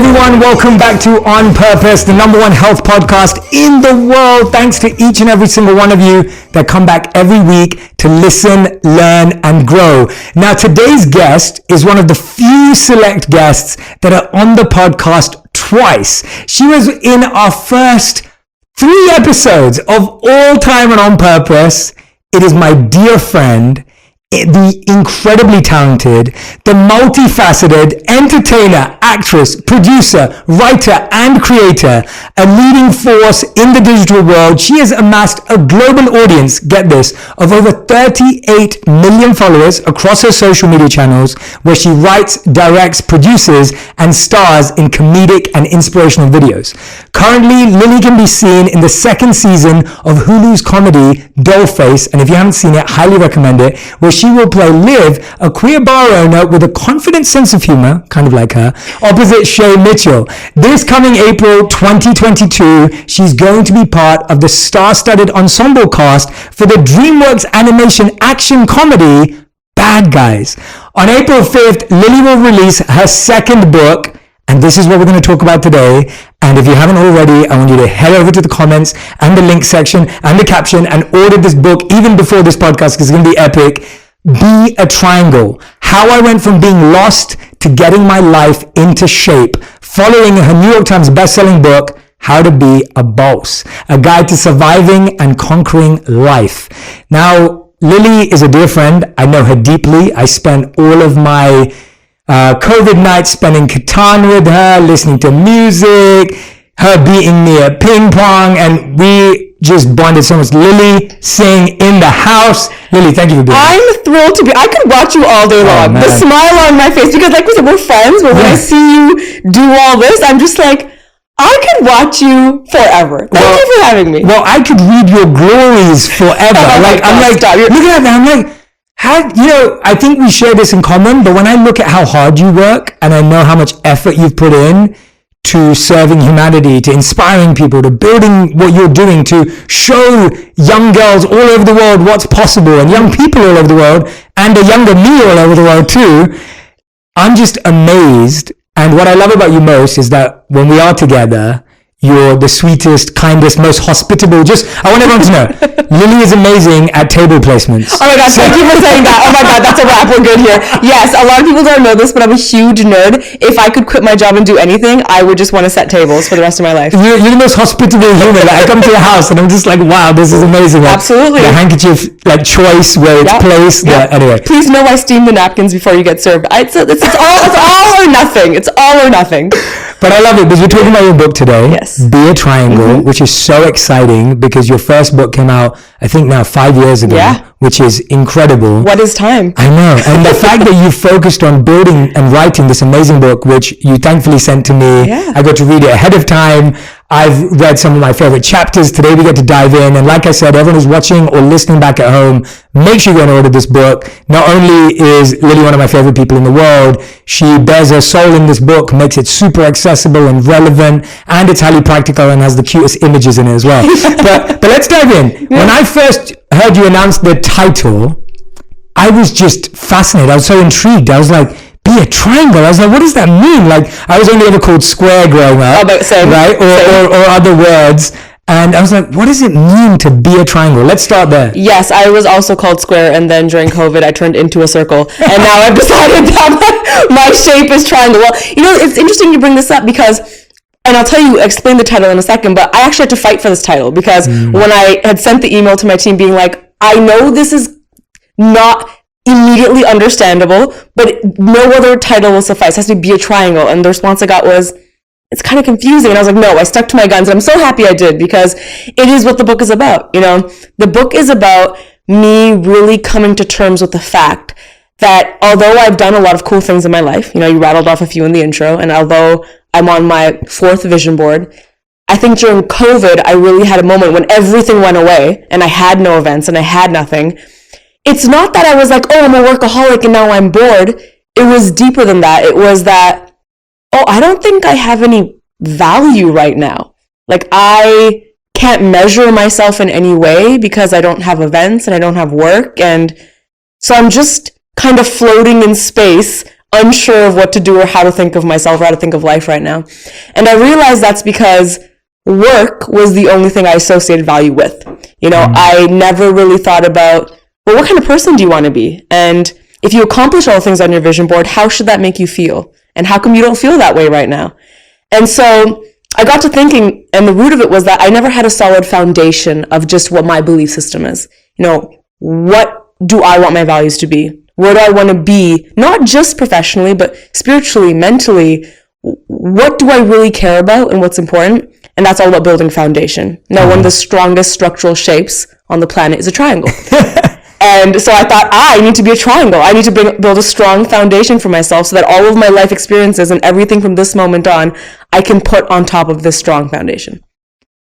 everyone, welcome back to On Purpose, the #1 health podcast in the world. Thanks to each and every single one of you that come back every week to listen, learn, and grow. Now, today's guest is one of the few select guests that are on the podcast twice. She was in our first 3 episodes of all time and On Purpose. It is my dear friend, the incredibly talented, the multifaceted entertainer, actress, producer, writer, and creator, a leading force in the digital world. She has amassed a global audience, get this, of over 38 million followers across her social media channels, where she writes, directs, produces, and stars in comedic and inspirational videos. Currently, Lilly can be seen in the 2nd season of Hulu's comedy Dollface, and if you haven't seen it, highly recommend it, where she will play Liv, a queer bar owner with a confident sense of humor, kind of like her, opposite Shay Mitchell. This coming April 2022, she's going to be part of the star-studded ensemble cast for the DreamWorks animation action comedy Bad Guys. On April 5th, Lilly will release her 2nd book, and this is what we're going to talk about today. And if you haven't already, I want you to head over to the comments and the link section and the caption and order this book even before this podcast, because it's going to be epic. Be a Triangle. How I went from being lost to getting my life into shape, following her New York Times bestselling book, How to Be a Boss, a guide to surviving and conquering life. Now, Lilly is a dear friend. I know her deeply. I spent all of my COVID nights spending Catan with her, listening to music, her beating me at ping pong, and we just bonded so much. Lilly, Singh in the house. Lilly, thank you for being here. I'm thrilled to be. I could watch you all day long. The smile on my face, because like we said, we're friends, but when I see you do all this, I'm just like, I could watch you forever. Thank you for having me. Well, I could read your glories forever. I'm like, look at that. I'm like, I think we share this in common, but when I look at how hard you work and I know how much effort you've put in to serving humanity, to inspiring people, to building what you're doing, to show young girls all over the world what's possible, and young people all over the world, and a younger me all over the world too, I'm just amazed. And what I love about you most is that when we are together, you're the sweetest, kindest, most hospitable. I want everyone to know, Lilly is amazing at table placements. Oh my God, thank you for saying that. Oh my God, that's a wrap. We're good here. Yes, a lot of people don't know this, but I'm a huge nerd. If I could quit my job and do anything, I would just want to set tables for the rest of my life. You're the most hospitable human. I come to your house and I'm just like, wow, this is amazing. Absolutely. The handkerchief choice where it's placed. Yep. Anyway. Please know I steam the napkins before you get served. It's all or nothing. It's all or nothing. But I love it because we're talking about your book today. Yes. Be a Triangle, which is so exciting because your first book came out, I think now 5 years ago, which is incredible. What is time? I know. And the fact that you focused on building and writing this amazing book, which you thankfully sent to me. Yeah. I got to read it ahead of time. I've read some of my favorite chapters. Today we get to dive in. And like I said, everyone who's watching or listening back at home, make sure you go and order this book. Not only is Lilly one of my favorite people in the world, she bears her soul in this book, makes it super accessible and relevant, and it's highly practical and has the cutest images in it as well. but let's dive in. When I first heard you announce the title, I was just fascinated. I was so intrigued. I was like, Be a Triangle. I was like, what does that mean? Like, I was only ever called Square growing up, right? Or other words. And I was like, what does it mean to be a triangle? Let's start there. Yes, I was also called Square, and then during COVID, I turned into a circle. And now I've decided that my shape is triangle. Well, it's interesting you bring this up because, and I'll tell you, explain the title in a second, but I actually had to fight for this title because when I had sent the email to my team being like, I know this is not immediately understandable, but no other title will suffice. It has to be a triangle. And the response I got was, it's kind of confusing. And I was like, no, I stuck to my guns. And I'm so happy I did because it is what the book is about. The book is about me really coming to terms with the fact that although I've done a lot of cool things in my life, you rattled off a few in the intro, and although I'm on my 4th vision board, I think during COVID, I really had a moment when everything went away and I had no events and I had nothing. It's not that I was like, oh, I'm a workaholic and now I'm bored. It was deeper than that. It was that, I don't think I have any value right now. Like, I can't measure myself in any way because I don't have events and I don't have work. And so I'm just kind of floating in space unsure of what to do or how to think of myself or how to think of life right now. And I realized that's because work was the only thing I associated value with. I never really thought about, well, what kind of person do you want to be? And if you accomplish all the things on your vision board, how should that make you feel? And how come you don't feel that way right now? And so I got to thinking, and the root of it was that I never had a solid foundation of just what my belief system is. What do I want my values to be? Where do I want to be? Not just professionally, but spiritually, mentally. What do I really care about and what's important? And that's all about building foundation. Now, one of the strongest structural shapes on the planet is a triangle. And so I thought, I need to be a triangle. I need to build a strong foundation for myself so that all of my life experiences and everything from this moment on, I can put on top of this strong foundation.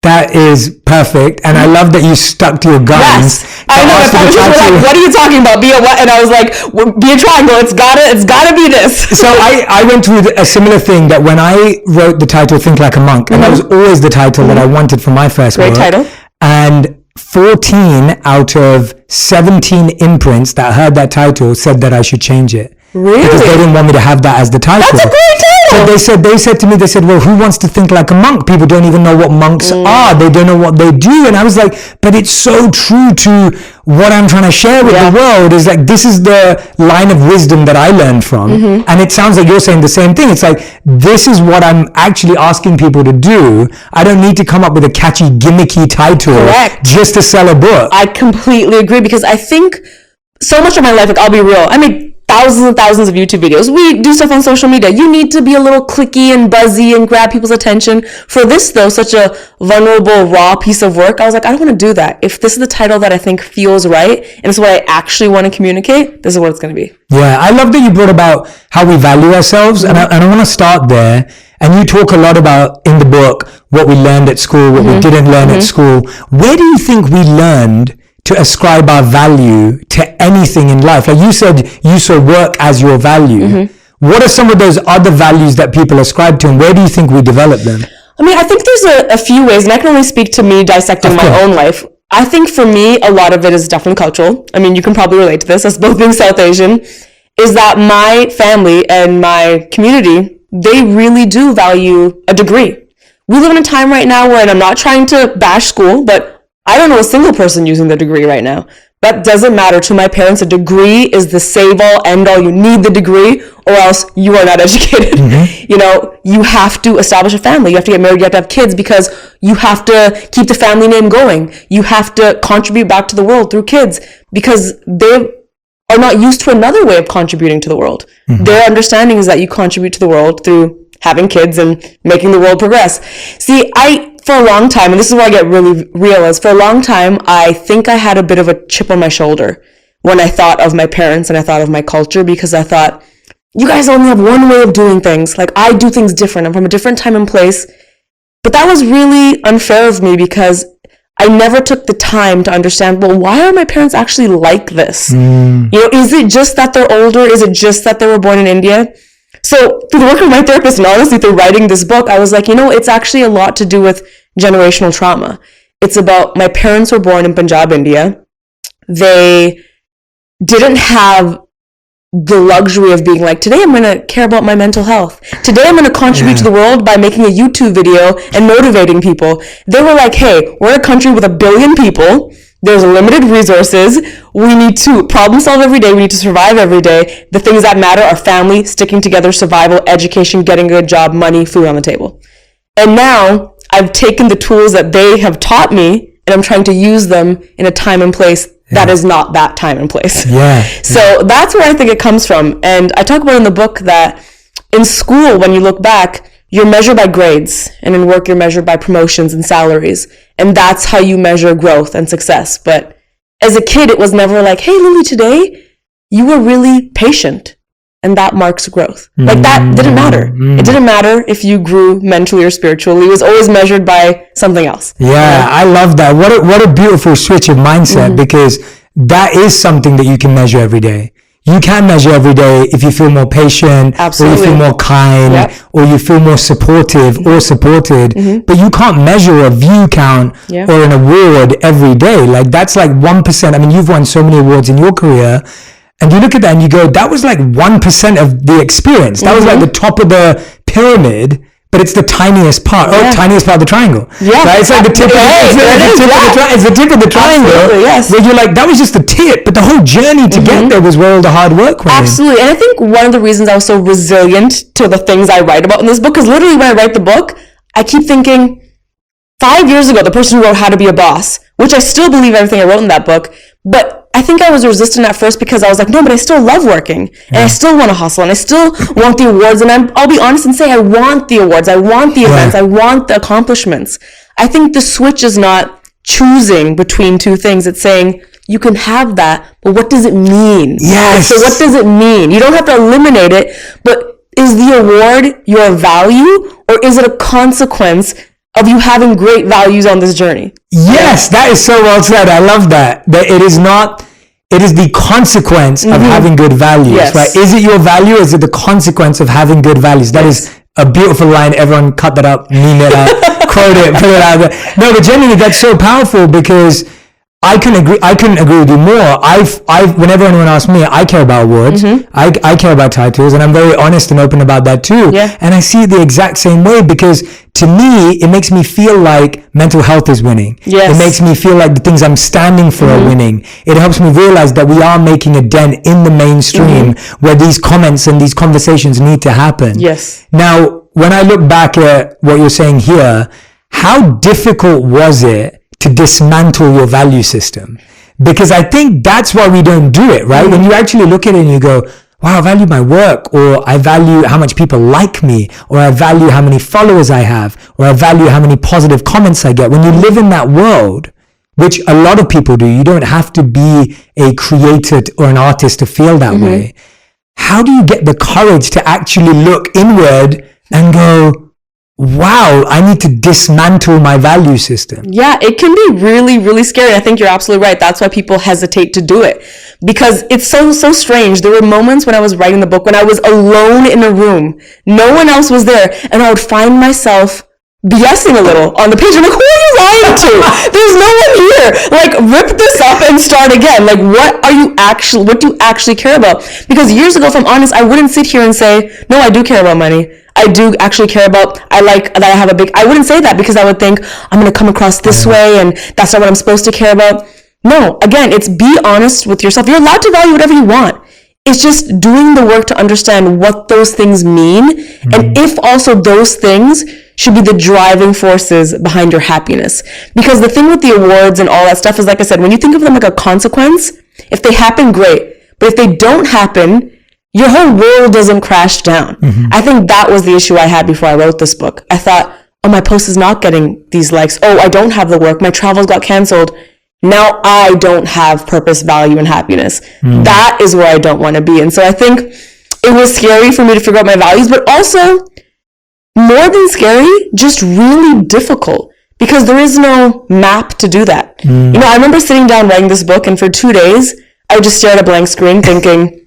That is perfect. And I love that you stuck to your guns. Yes. I know. My publishers were like, what are you talking about? Be a what? And I was like, be a triangle. It's gotta be this. So I went through a similar thing that when I wrote the title, Think Like a Monk, and that was always the title that I wanted for my first book. Great title. And 14 out of 17 imprints that heard that title said that I should change it. Really? Because they didn't want me to have that as the title. That's a great title. So they said to me, well, who wants to think like a monk? People don't even know what monks are. They don't know what they do. And I was like, but it's so true to what I'm trying to share with the world is like, this is the line of wisdom that I learned from. And it sounds like you're saying the same thing. It's like, this is what I'm actually asking people to do. I don't need to come up with a catchy, gimmicky title just to sell a book. I completely agree, because I think so much of my life, like, I'll be real, I made thousands and thousands of YouTube videos. We do stuff on social media. You need to be a little clicky and buzzy and grab people's attention. For this, though, such a vulnerable, raw piece of work, I was like, I don't want to do that. If this is the title that I think feels right, and it's what I actually want to communicate, this is what it's going to be. Yeah, I love that you brought about how we value ourselves, and I want to start there. And you talk a lot about, in the book, what we learned at school, what we didn't learn at school. Where do you think we learned to ascribe our value to anything in life? Like you said, you saw work as your value. What are some of those other values that people ascribe to, and where do you think we develop them? I mean, I think there's a few ways, and I can only speak to me dissecting my own life. I think for me, a lot of it is definitely cultural. I mean, you can probably relate to this, as both being South Asian, is that my family and my community, they really do value a degree. We live in a time right now where, and I'm not trying to bash school, but I don't know a single person using the degree right now. That doesn't matter to my parents. A degree is the save-all, end-all. You need the degree or else you are not educated. You have to establish a family. You have to get married. You have to have kids because you have to keep the family name going. You have to contribute back to the world through kids because they are not used to another way of contributing to the world. Their understanding is that you contribute to the world through having kids and making the world progress. See, for a long time, and this is where I get really real, is for a long time, I think I had a bit of a chip on my shoulder when I thought of my parents and I thought of my culture, because I thought, you guys only have one way of doing things. Like, I do things different. I'm from a different time and place. But that was really unfair of me because I never took the time to understand, well, why are my parents actually like this? Is it just that they're older? Is it just that they were born in India? So through the work of my therapist and honestly through writing this book, I was like, it's actually a lot to do with generational trauma. It's about my parents were born in Punjab, India. They didn't have the luxury of being like, today I'm going to care about my mental health. Today I'm going to contribute to the world by making a YouTube video and motivating people. They were like, hey, we're in a country with 1 billion people. There's limited resources. We need to problem solve every day. We need to survive every day. The things that matter are family, sticking together, survival, education, getting a good job, money, food on the table. And now I've taken the tools that they have taught me and I'm trying to use them in a time and place that is not that time and place. So that's where I think it comes from. And I talk about in the book that in school, when you look back, you're measured by grades, and in work, you're measured by promotions and salaries. And that's how you measure growth and success. But as a kid, it was never like, hey, Lilly, today you were really patient. And that marks growth. Like, that didn't matter. It didn't matter if you grew mentally or spiritually. It was always measured by something else. Yeah, I love that. What a beautiful switch of mindset, because that is something that you can measure every day. You can measure every day if you feel more patient, or you feel more kind, or you feel more supportive or supported, but you can't measure a view count or an award every day. Like, that's like 1%. I mean, you've won so many awards in your career. And you look at that and you go, that was like 1% of the experience. That was like the top of the pyramid, but it's the tiniest part. Tiniest part of the triangle. Yeah. Right? It's like the tip of the triangle. Absolutely, yes. Where you're like, that was just the tip, but the whole journey to get there was where all the hard work went. Absolutely. And I think one of the reasons I was so resilient to the things I write about in this book, because literally when I write the book, I keep thinking, 5 years ago, the person who wrote How to Be a Boss, which I still believe everything I wrote in that book, but I think I was resistant at first because I was like, no, but I still love working and I still want to hustle and I still want the awards. And I'll be honest and say, I want the awards. I want the events. I want the accomplishments. I think the switch is not choosing between two things. It's saying you can have that, but what does it mean? Yes. So what does it mean? You don't have to eliminate it, but is the award your value or is it a consequence of you having great values on this journey? Yes, that is so well said. I love that. That it is the consequence of having good values, right? Is it your value or is it the consequence of having good values? That is a beautiful line. Everyone cut that up, meme it out, quote it, put it out there. No, but genuinely that's so powerful because I couldn't agree with you more. Whenever anyone asks me, I care about awards. I care about titles, and I'm very honest and open about that too. Yeah. And I see it the exact same way because to me, it makes me feel like mental health is winning. Yes. It makes me feel like the things I'm standing for are winning. It helps me realize that we are making a dent in the mainstream where these comments and these conversations need to happen. Yes. Now, when I look back at what you're saying here, how difficult was it to dismantle your value system? Because I think that's why we don't do it, right? When you actually look at it and you go, wow, I value my work, or I value how much people like me, or I value how many followers I have, or I value how many positive comments I get. When you live in that world, which a lot of people do, you don't have to be a creator or an artist to feel that way. How do you get the courage to actually look inward and go, wow, I need to dismantle my value system? Yeah, it can be really, really scary. I think you're absolutely right. That's why people hesitate to do it because it's so strange. There were moments when I was writing the book when I was alone in a room. No one else was there. And I would find myself BSing a little on the page. I'm like, who are you lying to? There's no one here. Like, rip this up and start again. Like, what do you actually care about? Because years ago, if I'm honest, I wouldn't sit here and say, no, I do care about money. I do actually care about, I wouldn't say that because I would think I'm going to come across this way and that's not what I'm supposed to care about. No, again, it's be honest with yourself. You're allowed to value whatever you want. It's just doing the work to understand what those things mean and if also those things should be the driving forces behind your happiness. Because the thing with the awards and all that stuff is, like I said, when you think of them like a consequence, if they happen, great. But if they don't happen, your whole world doesn't crash down. I think that was the issue I had before I wrote this book. I thought, oh, my post is not getting these likes. Oh, I don't have the work. My travels got canceled. Now I don't have purpose, value, and happiness. That is where I don't want to be. And so I think it was scary for me to figure out my values, but also more than scary, just really difficult because there is no map to do that. You know, I remember sitting down writing this book and for 2 days, I would just stare at a blank screen thinking,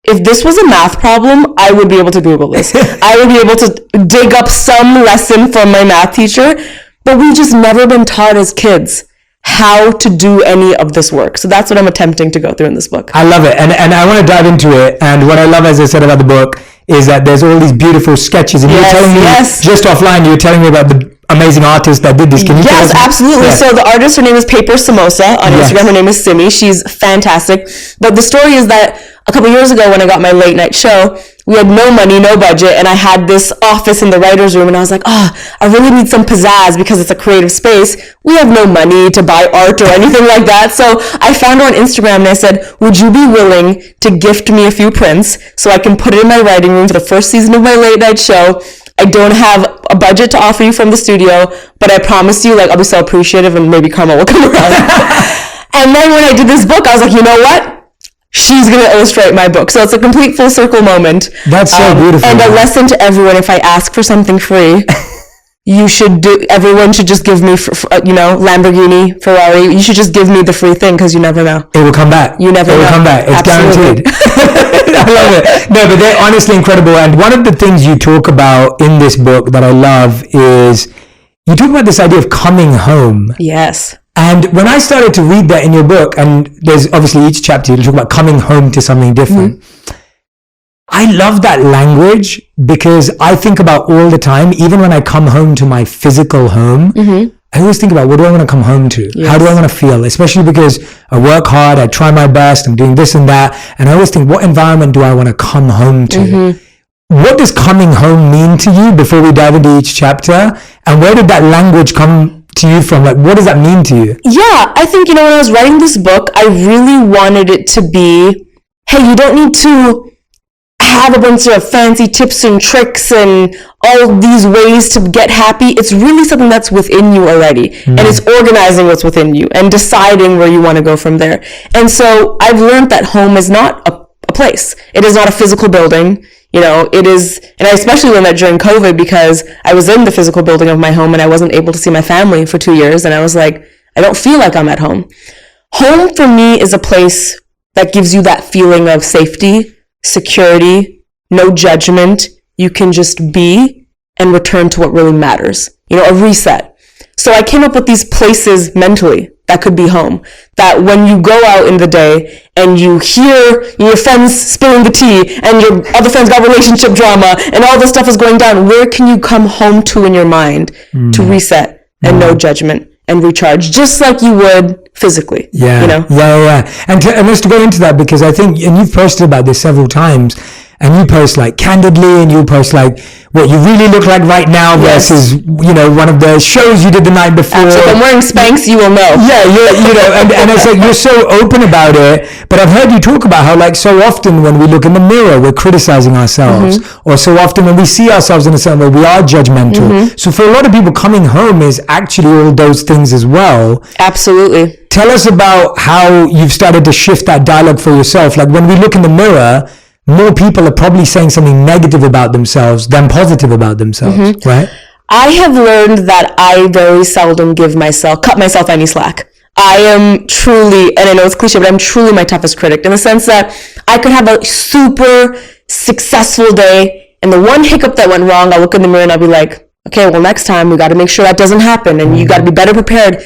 if this was a math problem, I would be able to Google this. I would be able to dig up some lesson from my math teacher, but we've just never been taught as kids how to do any of this work. So that's what I'm attempting to go through in this book. I love it. And I want to dive into it. And what I love, as I said about the book, is that there's all these beautiful sketches. And you were telling me, just offline, you were telling me about the amazing artist that did this. Can you Yes, absolutely. Yeah. So the artist, her name is Paper Samosa. On Instagram, her name is Simi. She's fantastic. But the story is that a couple years ago when I got my late night show, we had no money, no budget, and I had this office in the writer's room, and I was like, I really need some pizzazz because it's a creative space. We have no money to buy art or anything like that. So I found her on Instagram, and I said, would you be willing to gift me a few prints so I can put it in my writing room for the first season of my late night show? I don't have a budget to offer you from the studio, but I promise you, like, I'll be so appreciative and maybe karma will come around. And then when I did this book, I was like, you know what? She's going to illustrate my book. So it's a complete full circle moment. That's so beautiful. And a lesson to everyone, if I ask for something free, everyone should just give me, Lamborghini, Ferrari. You should just give me the free thing because you never know. It will come back. You never know. It will come back. It's Absolutely. guaranteed. I love it. No, but they're honestly incredible. And one of the things you talk about in this book that I love is you talk about this idea of coming home. Yes. And when I started to read that in your book, and there's obviously each chapter you talk about coming home to something different. I love that language because I think about all the time, even when I come home to my physical home, I always think about what do I want to come home to? Yes. How do I want to feel? Especially because I work hard, I try my best, I'm doing this and that. And I always think, what environment do I want to come home to? What does coming home mean to you before we dive into each chapter? And where did that language come to you from? Like, what does that mean to you? Yeah, I think, when I was writing this book, I really wanted it to be, hey, you don't need to have a bunch of fancy tips and tricks and all these ways to get happy. It's really something that's within you already. And it's organizing what's within you and deciding where you want to go from there. And so I've learned that home is not a place. It is not a physical building. It is, and I especially learned that during COVID because I was in the physical building of my home and I wasn't able to see my family for 2 years. And I was like, I don't feel like I'm at home. Home for me is a place that gives you that feeling of safety, security, no judgment. You can just be and return to what really matters. A reset. So I came up with these places mentally that could be home. That when you go out in the day and you hear your friends spilling the tea and your other friends got relationship drama and all this stuff is going down, where can you come home to in your mind to reset and no judgment and recharge, just like you would physically? Yeah. And just to go into that, because I think, and you've posted about this several times, and you post like candidly, and you post like what you really look like right now versus one of the shows you did the night before. Absolutely. If I'm wearing Spanx, you will know. Yeah, and it's like you're so open about it. But I've heard you talk about how like so often when we look in the mirror, we're criticizing ourselves, or so often when we see ourselves in a certain way, we are judgmental. So for a lot of people, coming home is actually all those things as well. Absolutely. Tell us about how you've started to shift that dialogue for yourself. Like when we look in the mirror, more people are probably saying something negative about themselves than positive about themselves, right? I have learned that I very seldom cut myself any slack. I am truly, and I know it's cliche, but I'm truly my toughest critic in the sense that I could have a super successful day and the one hiccup that went wrong, I'll look in the mirror and I'll be like, okay, well, next time we got to make sure that doesn't happen and you got to be better prepared.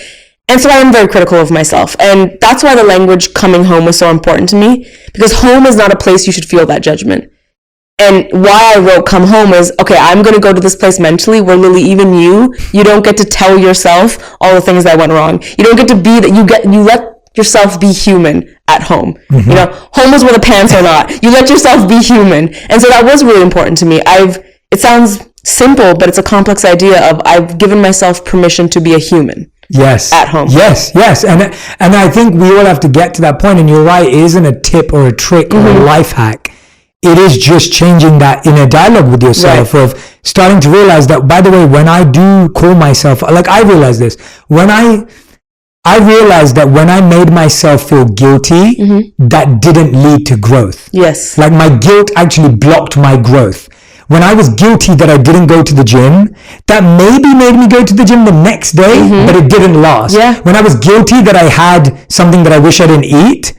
And so I am very critical of myself. And that's why the language coming home was so important to me, because home is not a place you should feel that judgment. And why I wrote come home is, okay, I'm going to go to this place mentally where Lily, even you don't get to tell yourself all the things that went wrong. You don't get to be that. You let yourself be human at home. Home is where the pants are not. You let yourself be human. And so that was really important to me. It sounds simple, but it's a complex idea of I've given myself permission to be a human. Yes. At home. Yes. And I think we all have to get to that point. And you're right, it isn't a tip or a trick or a life hack. It is just changing that inner dialogue with yourself of starting to realize that, by the way, when I do call myself, like I realized this, I realized that when I made myself feel guilty, that didn't lead to growth. Yes. Like my guilt actually blocked my growth. When I was guilty that I didn't go to the gym, that maybe made me go to the gym the next day, but it didn't last. Yeah. When I was guilty that I had something that I wish I didn't eat,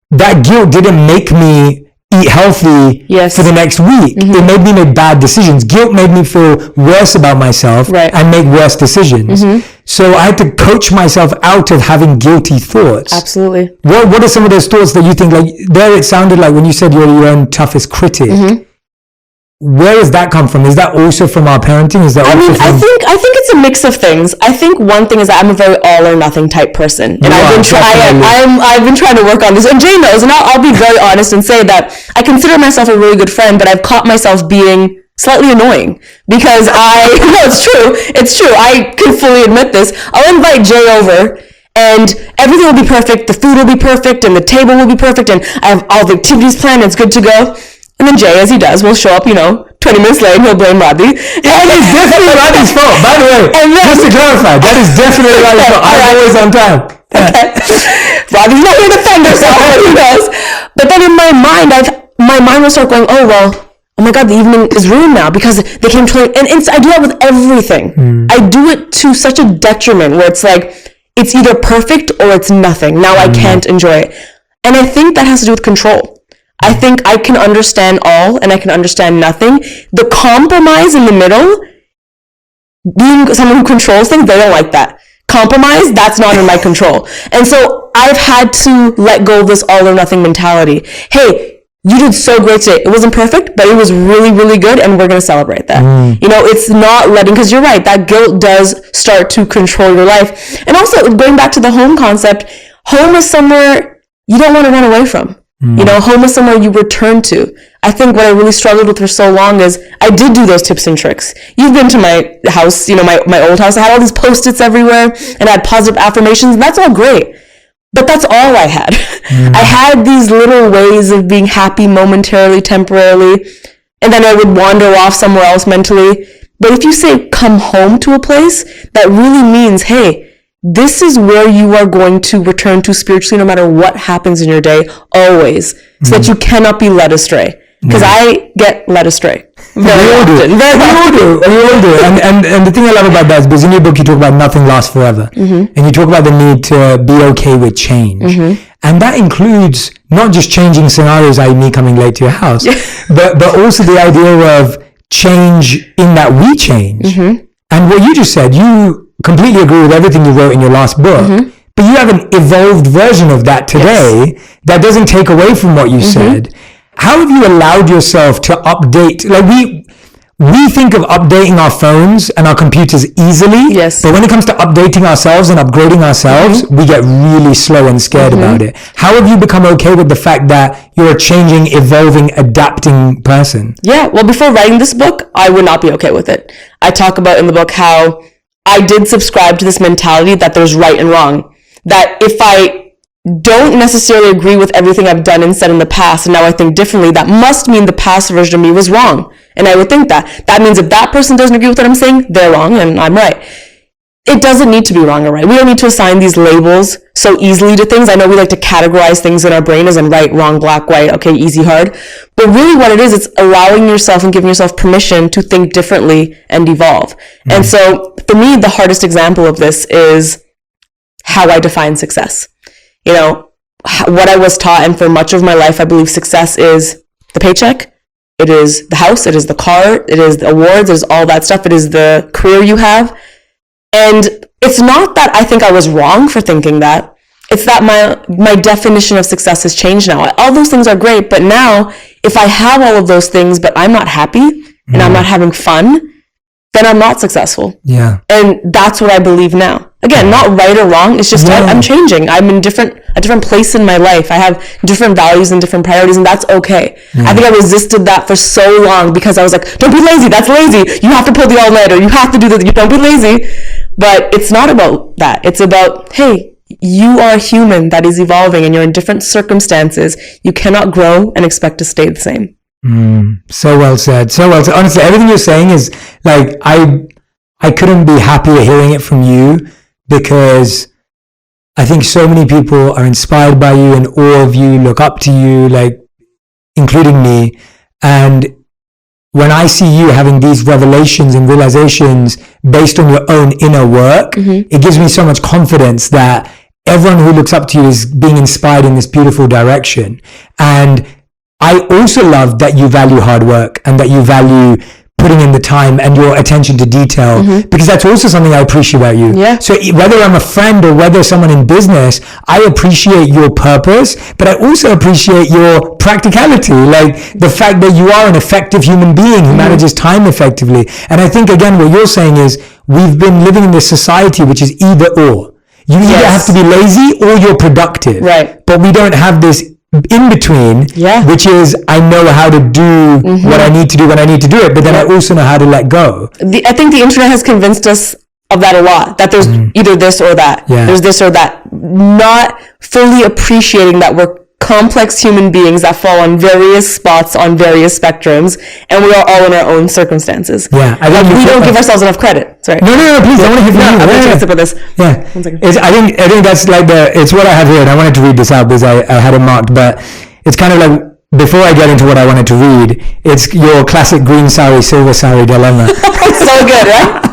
that guilt didn't make me eat healthy for the next week. It made me make bad decisions. Guilt made me feel worse about myself and make worse decisions. So I had to coach myself out of having guilty thoughts. Absolutely. What are some of those thoughts that you think, like there it sounded like when you said you're your own toughest critic, where does that come from? Is that also from our parenting? Is that I think it's a mix of things. I think one thing is that I'm a very all or nothing type person, and I've been trying to work on this. And Jay knows, and I'll be very honest and say that I consider myself a really good friend, but I've caught myself being slightly annoying because it's true. I can fully admit this. I'll invite Jay over. And everything will be perfect. The food will be perfect, and the table will be perfect, and I have all the activities planned. And it's good to go. And then Jay, as he does, will show up, 20 minutes late, and he'll blame Radhi. And it's definitely Radhi's fault, by the way. Just to clarify, that is definitely Radhi's fault. I'm always on time. Okay. Radhi's not here to defend herself, but he does. But then in my mind will start going, oh my God, the evening is ruined now because they came to, and I do that with everything. I do it to such a detriment where it's like, it's either perfect or it's nothing. Now I can't enjoy it. And I think that has to do with control. I think I can understand all and I can understand nothing. The compromise in the middle, being someone who controls things, they don't like that. compromise, that's not in my control. And so I've had to let go of this all or nothing mentality. Hey, you did so great today. It wasn't perfect, but it was really, really good, and we're going to celebrate that. You know, it's not letting, because you're right, that guilt does start to control your life. And also, going back to the home concept, home is somewhere you don't want to run away from. You know, home is somewhere you return to. I think what I really struggled with for so long is I did do those tips and tricks. You've been to my house, you know, my old house. I had all these Post-its everywhere, and I had positive affirmations, and that's all great. But that's all I had. I had these little ways of being happy momentarily, temporarily, and then I would wander off somewhere else mentally. But if you say come home to a place, that really means, hey, this is where you are going to return to spiritually no matter what happens in your day, always, so that you cannot be led astray. Because I get led astray. Very often. We all do. And the thing I love about that is because in your book you talk about nothing lasts forever. And you talk about the need to be okay with change. And that includes not just changing scenarios, i.e. me coming late to your house, but also the idea of change in that we change. And what you just said, you completely agree with everything you wrote in your last book. But you have an evolved version of that today that doesn't take away from what you said. How have you allowed yourself to update? Like we think of updating our phones and our computers easily. Yes. But when it comes to updating ourselves and upgrading ourselves, we get really slow and scared about it. How have you become okay with the fact that you're a changing, evolving, adapting person? Yeah. Well, before writing this book, I would not be okay with it. I talk about in the book how I did subscribe to this mentality that there's right and wrong. That if I don't necessarily agree with everything I've done and said in the past, and now I think differently, that must mean the past version of me was wrong. And I would think that. That means if that person doesn't agree with what I'm saying, they're wrong and I'm right. It doesn't need to be wrong or right. We don't need to assign these labels so easily to things. I know we like to categorize things in our brain as in right, wrong, black, white, okay, easy, hard. But really what it is, it's allowing yourself and giving yourself permission to think differently and evolve. And so for me, the hardest example of this is how I define success. You know, what I was taught, and for much of my life, I believe success is the paycheck, it is the house, it is the car, it is the awards, it is all that stuff, it is the career you have. And it's not that I think I was wrong for thinking that. It's that my definition of success has changed now. All those things are great, but now, if I have all of those things, but I'm not happy, and I'm not having fun, then I'm not successful. Yeah. And that's what I believe now. Again, not right or wrong. It's just I'm changing. I'm in a different place in my life. I have different values and different priorities, and that's okay. I think I resisted that for so long because I was like, don't be lazy. That's lazy. You have to pull the all-nighter. You have to do this. You don't be lazy. But it's not about that. It's about, hey, you are a human that is evolving and you're in different circumstances. You cannot grow and expect to stay the same. So well said. So well said. Honestly, everything you're saying is like, I couldn't be happier hearing it from you, because I think so many people are inspired by you and awe of you, look up to you, like including me. And when I see you having these revelations and realizations based on your own inner work, it gives me so much confidence that everyone who looks up to you is being inspired in this beautiful direction. And I also love that you value hard work and that you value putting in the time and your attention to detail, because that's also something I appreciate about you. Yeah. So whether I'm a friend or whether someone in business, I appreciate your purpose, but I also appreciate your practicality, like the fact that you are an effective human being who manages time effectively. And I think, again, what you're saying is we've been living in this society which is either or. You either have to be lazy or you're productive. Right. But we don't have this in between, which is I know how to do what I need to do when I need to do it, but then I also know how to let go. I think the internet has convinced us of that a lot, that there's either this or that. There's this or that. Not fully appreciating that we're complex human beings that fall on various spots on various spectrums, and we are all in our own circumstances. I think we don't give ourselves enough credit. Sorry. No, please. I want to hear from you. I'm going to take a sip of this. One second. I think that's like it's what I have here, and I wanted to read this out because I had it marked, but it's kind of like, before I get into what I wanted to read, it's your classic green sari, silver sari dilemma. It's so good, right?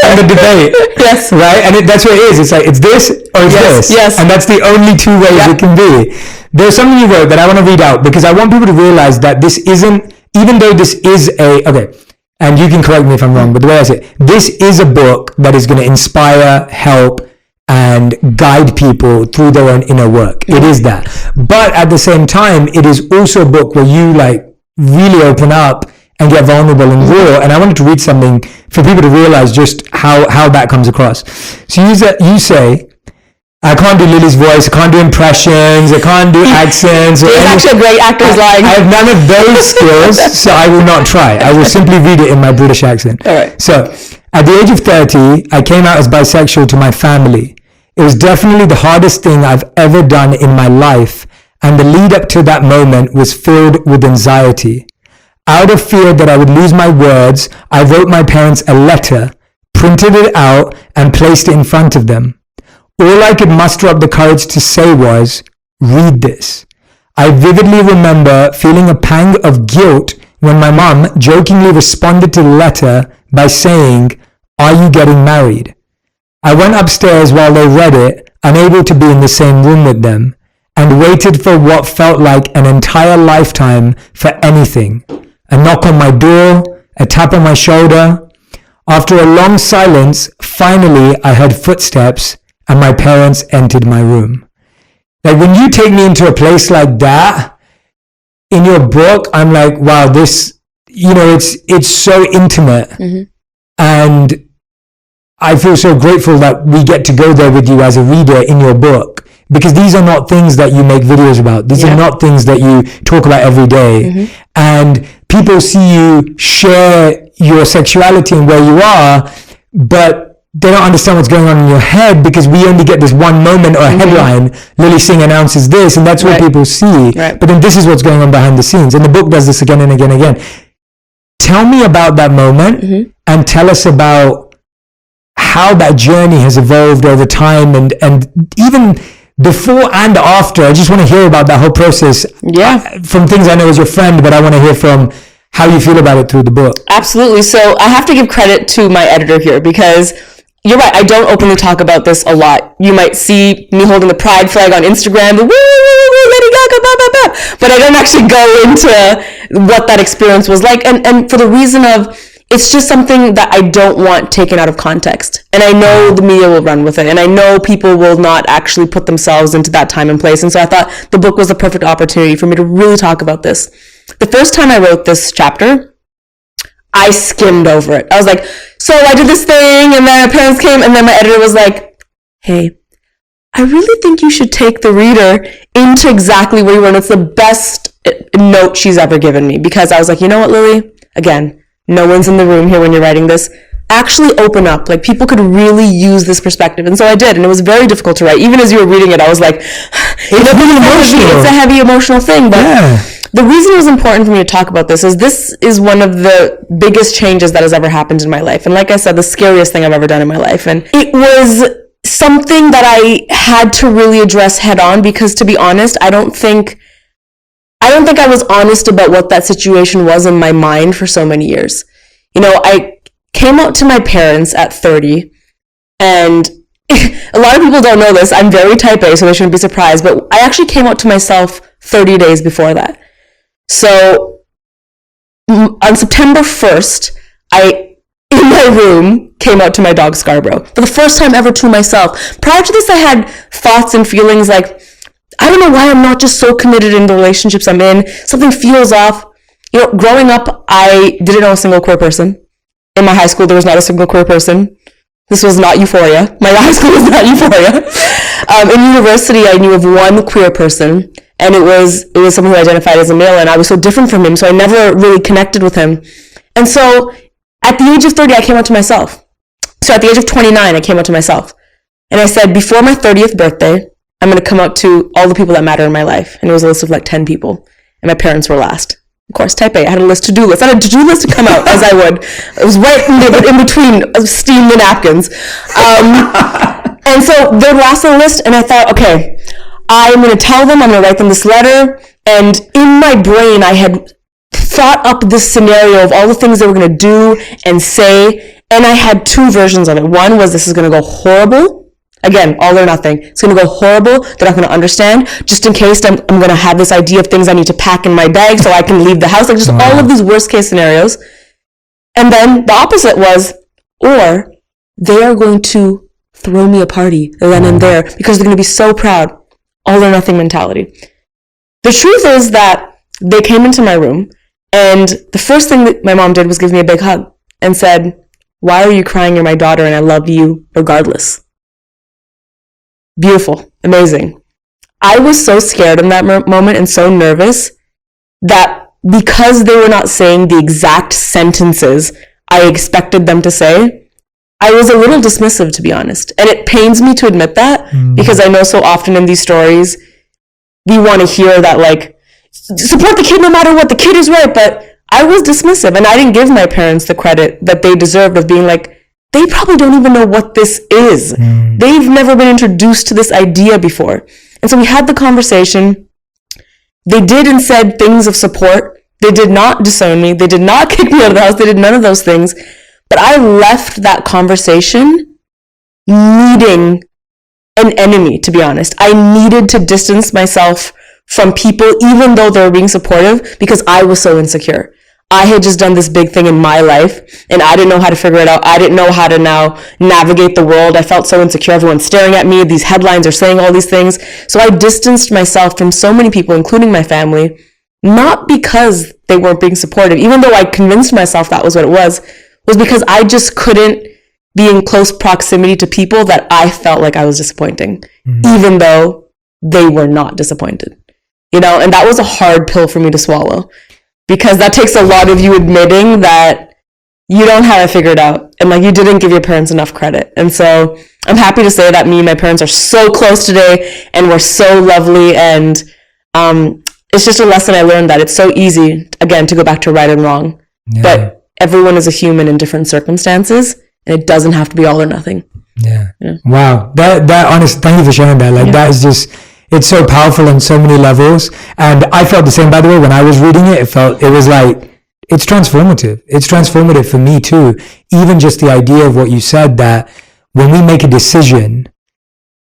And the debate. Yes. Right? And that's what it is. It's like, it's this or it's this. Yes. And that's the only two ways it can be. There's something you wrote that I want to read out, because I want people to realize that this isn't, even though this is and you can correct me if I'm wrong, but the way I say it, this is a book that is going to inspire, help, and guide people through their own inner work. It is that. But at the same time, it is also a book where you like really open up and get vulnerable and raw. And I wanted to read something for people to realize just how that comes across. So you say, I can't do Lily's voice, I can't do impressions, I can't do accents. He's actually a great actor's line. I have none of those skills, so I will not try. I will simply read it in my British accent. All right. So, at the age of 30, I came out as bisexual to my family. It was definitely the hardest thing I've ever done in my life, and the lead up to that moment was filled with anxiety. Out of fear that I would lose my words, I wrote my parents a letter, printed it out, and placed it in front of them. All I could muster up the courage to say was, read this. I vividly remember feeling a pang of guilt when my mum jokingly responded to the letter by saying, "Are you getting married?" I went upstairs while they read it, unable to be in the same room with them, and waited for what felt like an entire lifetime for anything. A knock on my door, a tap on my shoulder. After a long silence, finally I heard footsteps and my parents entered my room. Like when you take me into a place like that, in your book, I'm like, wow, this, it's so intimate. Mm-hmm. And I feel so grateful that we get to go there with you as a reader in your book, because these are not things that you make videos about. These are not things that you talk about every day. Mm-hmm. And people see you share your sexuality and where you are, but they don't understand what's going on in your head, because we only get this one moment or a headline, Lilly Singh announces this, and that's what people see. Right. But then this is what's going on behind the scenes. And the book does this again and again and again. Tell me about that moment and tell us about how that journey has evolved over time, and even before and after. I just want to hear about that whole process. Yeah. From things I know as your friend, but I want to hear from how you feel about it through the book. Absolutely. So I have to give credit to my editor here, because you're right, I don't openly talk about this a lot. You might see me holding the pride flag on Instagram, Lady Gaga, blah, blah, blah. But I don't actually go into what that experience was like. And for the reason of, it's just something that I don't want taken out of context. And I know the media will run with it. And I know people will not actually put themselves into that time and place. And so I thought the book was the perfect opportunity for me to really talk about this. The first time I wrote this chapter, I skimmed over it. I was like, so I did this thing, and then my parents came, and then my editor was like, hey, I really think you should take the reader into exactly where you were. And it's the best note she's ever given me, because I was like, you know what, Lily? Again, no one's in the room here when you're writing this. Actually open up. Like, people could really use this perspective. And so I did, and it was very difficult to write. Even as you were reading it, I was like, it's a heavy emotional thing, but the reason it was important for me to talk about this is one of the biggest changes that has ever happened in my life. And like I said, the scariest thing I've ever done in my life. And it was something that I had to really address head on, because to be honest, I don't think I was honest about what that situation was in my mind for so many years. I came out to my parents at 30, and a lot of people don't know this. I'm very type A, so they shouldn't be surprised, but I actually came out to myself 30 days before that. So on September 1st, I, in my room, came out to my dog Scarborough for the first time ever to myself. Prior to this, I had thoughts and feelings like, I don't know why I'm not just so committed in the relationships I'm in. Something feels off. Growing up, I didn't know a single queer person. In my high school, there was not a single queer person. This was not Euphoria. My high school was not Euphoria. In university, I knew of one queer person, and it was someone who identified as a male, and I was so different from him, so I never really connected with him. And so at the age of 30, I came out to myself. So at the age of 29, I came out to myself. And I said, before my 30th birthday, I'm going to come out to all the people that matter in my life. And it was a list of like 10 people. And my parents were last. Of course, type A. I had a to-do list. I had a to-do list to come out, as I would. It was right in between steam the napkins. And so they're last on the list, and I thought, okay, I'm going to tell them, I'm going to write them this letter. And in my brain, I had thought up this scenario of all the things they were going to do and say, and I had two versions of it. One was, this is going to go horrible. Again, all or nothing. It's going to go horrible. They're not going to understand. Just in case, I'm going to have this idea of things I need to pack in my bag so I can leave the house. Like, just all of these worst case scenarios. And then the opposite was, or they are going to throw me a party then and there because they're going to be so proud. All or nothing mentality. The truth is that they came into my room, and the first thing that my mom did was give me a big hug and said, "Why are you crying? You're my daughter and I love you regardless." Beautiful. Amazing. I was so scared in that moment and so nervous that because they were not saying the exact sentences I expected them to say, I was a little dismissive, to be honest. And it pains me to admit that because I know so often in these stories, we want to hear that, like, support the kid no matter what, the kid is right. But I was dismissive and I didn't give my parents the credit that they deserved of being like, they probably don't even know what this is. They've never been introduced to this idea before. And so we had the conversation. They did and said things of support. They did not disown me. They did not kick me out of the house. They did none of those things. But I left that conversation needing an enemy, to be honest. I needed to distance myself from people, even though they were being supportive, because I was so insecure. I had just done this big thing in my life, and I didn't know how to figure it out. I didn't know how to now navigate the world. I felt so insecure. Everyone's staring at me. These headlines are saying all these things. So I distanced myself from so many people, including my family, not because they weren't being supportive, even though I convinced myself that was what it was because I just couldn't be in close proximity to people that I felt like I was disappointing, even though they were not disappointed. And that was a hard pill for me to swallow. Because that takes a lot of you admitting that you don't have it figured out. And like you didn't give your parents enough credit. And so I'm happy to say that me and my parents are so close today and we're so lovely. And it's just a lesson I learned that it's so easy, again, to go back to right and wrong. Yeah. But everyone is a human in different circumstances. And it doesn't have to be all or nothing. Yeah. Wow. That honest, thank you for sharing that. Like that is just... It's so powerful on so many levels. And I felt the same, by the way, when I was reading it. It was like, it's transformative. It's transformative for me too. Even just the idea of what you said, that when we make a decision,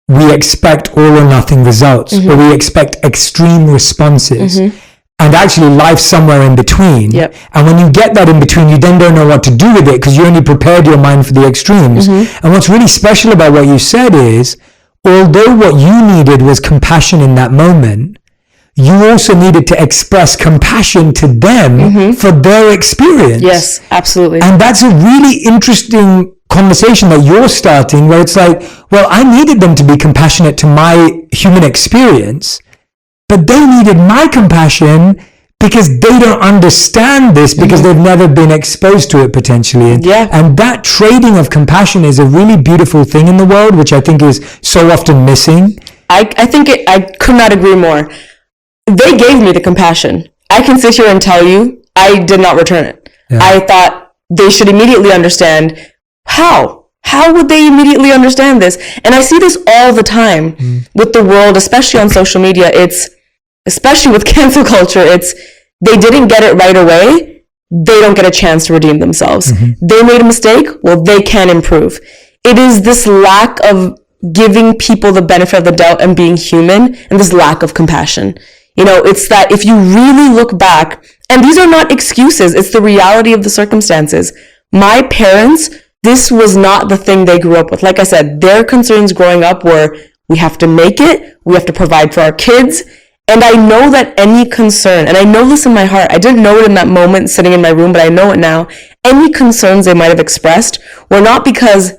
we expect all or nothing results, or we expect extreme responses. And actually life's somewhere in between. Yep. And when you get that in between, you then don't know what to do with it because you only prepared your mind for the extremes. And what's really special about what you said is, although what you needed was compassion in that moment, you also needed to express compassion to them for their experience. Yes, absolutely. And that's a really interesting conversation that you're starting where it's like, well, I needed them to be compassionate to my human experience, but they needed my compassion because they don't understand this because they've never been exposed to it potentially. And that trading of compassion is a really beautiful thing in the world, which I think is so often missing. I could not agree more. They gave me the compassion. I can sit here and tell you, I did not return it. Yeah. I thought they should immediately understand. How would they immediately understand this? And I see this all the time with the world, especially on social media. Especially with cancel culture, they didn't get it right away. They don't get a chance to redeem themselves. They made a mistake. Well, they can improve. It is this lack of giving people the benefit of the doubt and being human, and this lack of compassion. It's that if you really look back, and these are not excuses, it's the reality of the circumstances. My parents, this was not the thing they grew up with. Like I said, their concerns growing up were, we have to make it, we have to provide for our kids. And I know that any concern, and I know this in my heart, I didn't know it in that moment sitting in my room, but I know it now. Any concerns they might have expressed were not because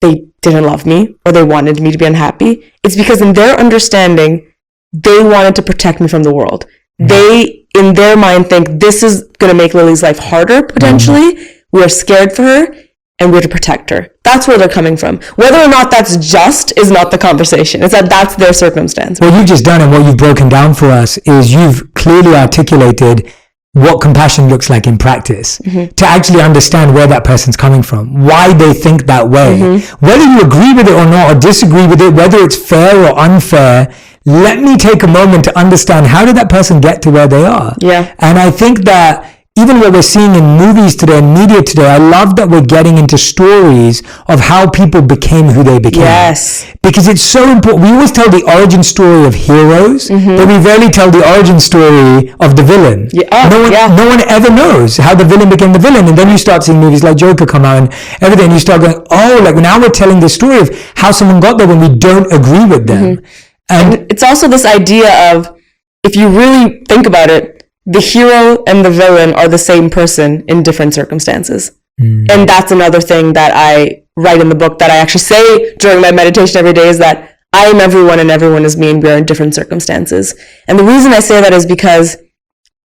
they didn't love me or they wanted me to be unhappy. It's because in their understanding, they wanted to protect me from the world. They, in their mind, think this is going to make Lily's life harder, potentially. We're scared for her. And we're to protect her. That's where they're coming from. Whether or not that's just is not the conversation. It's that that's their circumstance. What you've just done and what you've broken down for us is you've clearly articulated what compassion looks like in practice to actually understand where that person's coming from, why they think that way. Whether you agree with it or not, or disagree with it, whether it's fair or unfair, let me take a moment to understand how did that person get to where they are. And I think that even what we're seeing in movies today and media today, I love that we're getting into stories of how people became who they became. Yes. Because it's so important. We always tell the origin story of heroes, but we rarely tell the origin story of the villain. Yeah. No one ever knows how the villain became the villain. And then you start seeing movies like Joker come out and everything, and you start going, oh, like now we're telling the story of how someone got there when we don't agree with them. And it's also this idea of, if you really think about it, the hero and the villain are the same person in different circumstances. And that's another thing that I write in the book, that I actually say during my meditation every day, is that I am everyone and everyone is me, and we are in different circumstances. And the reason I say that is because,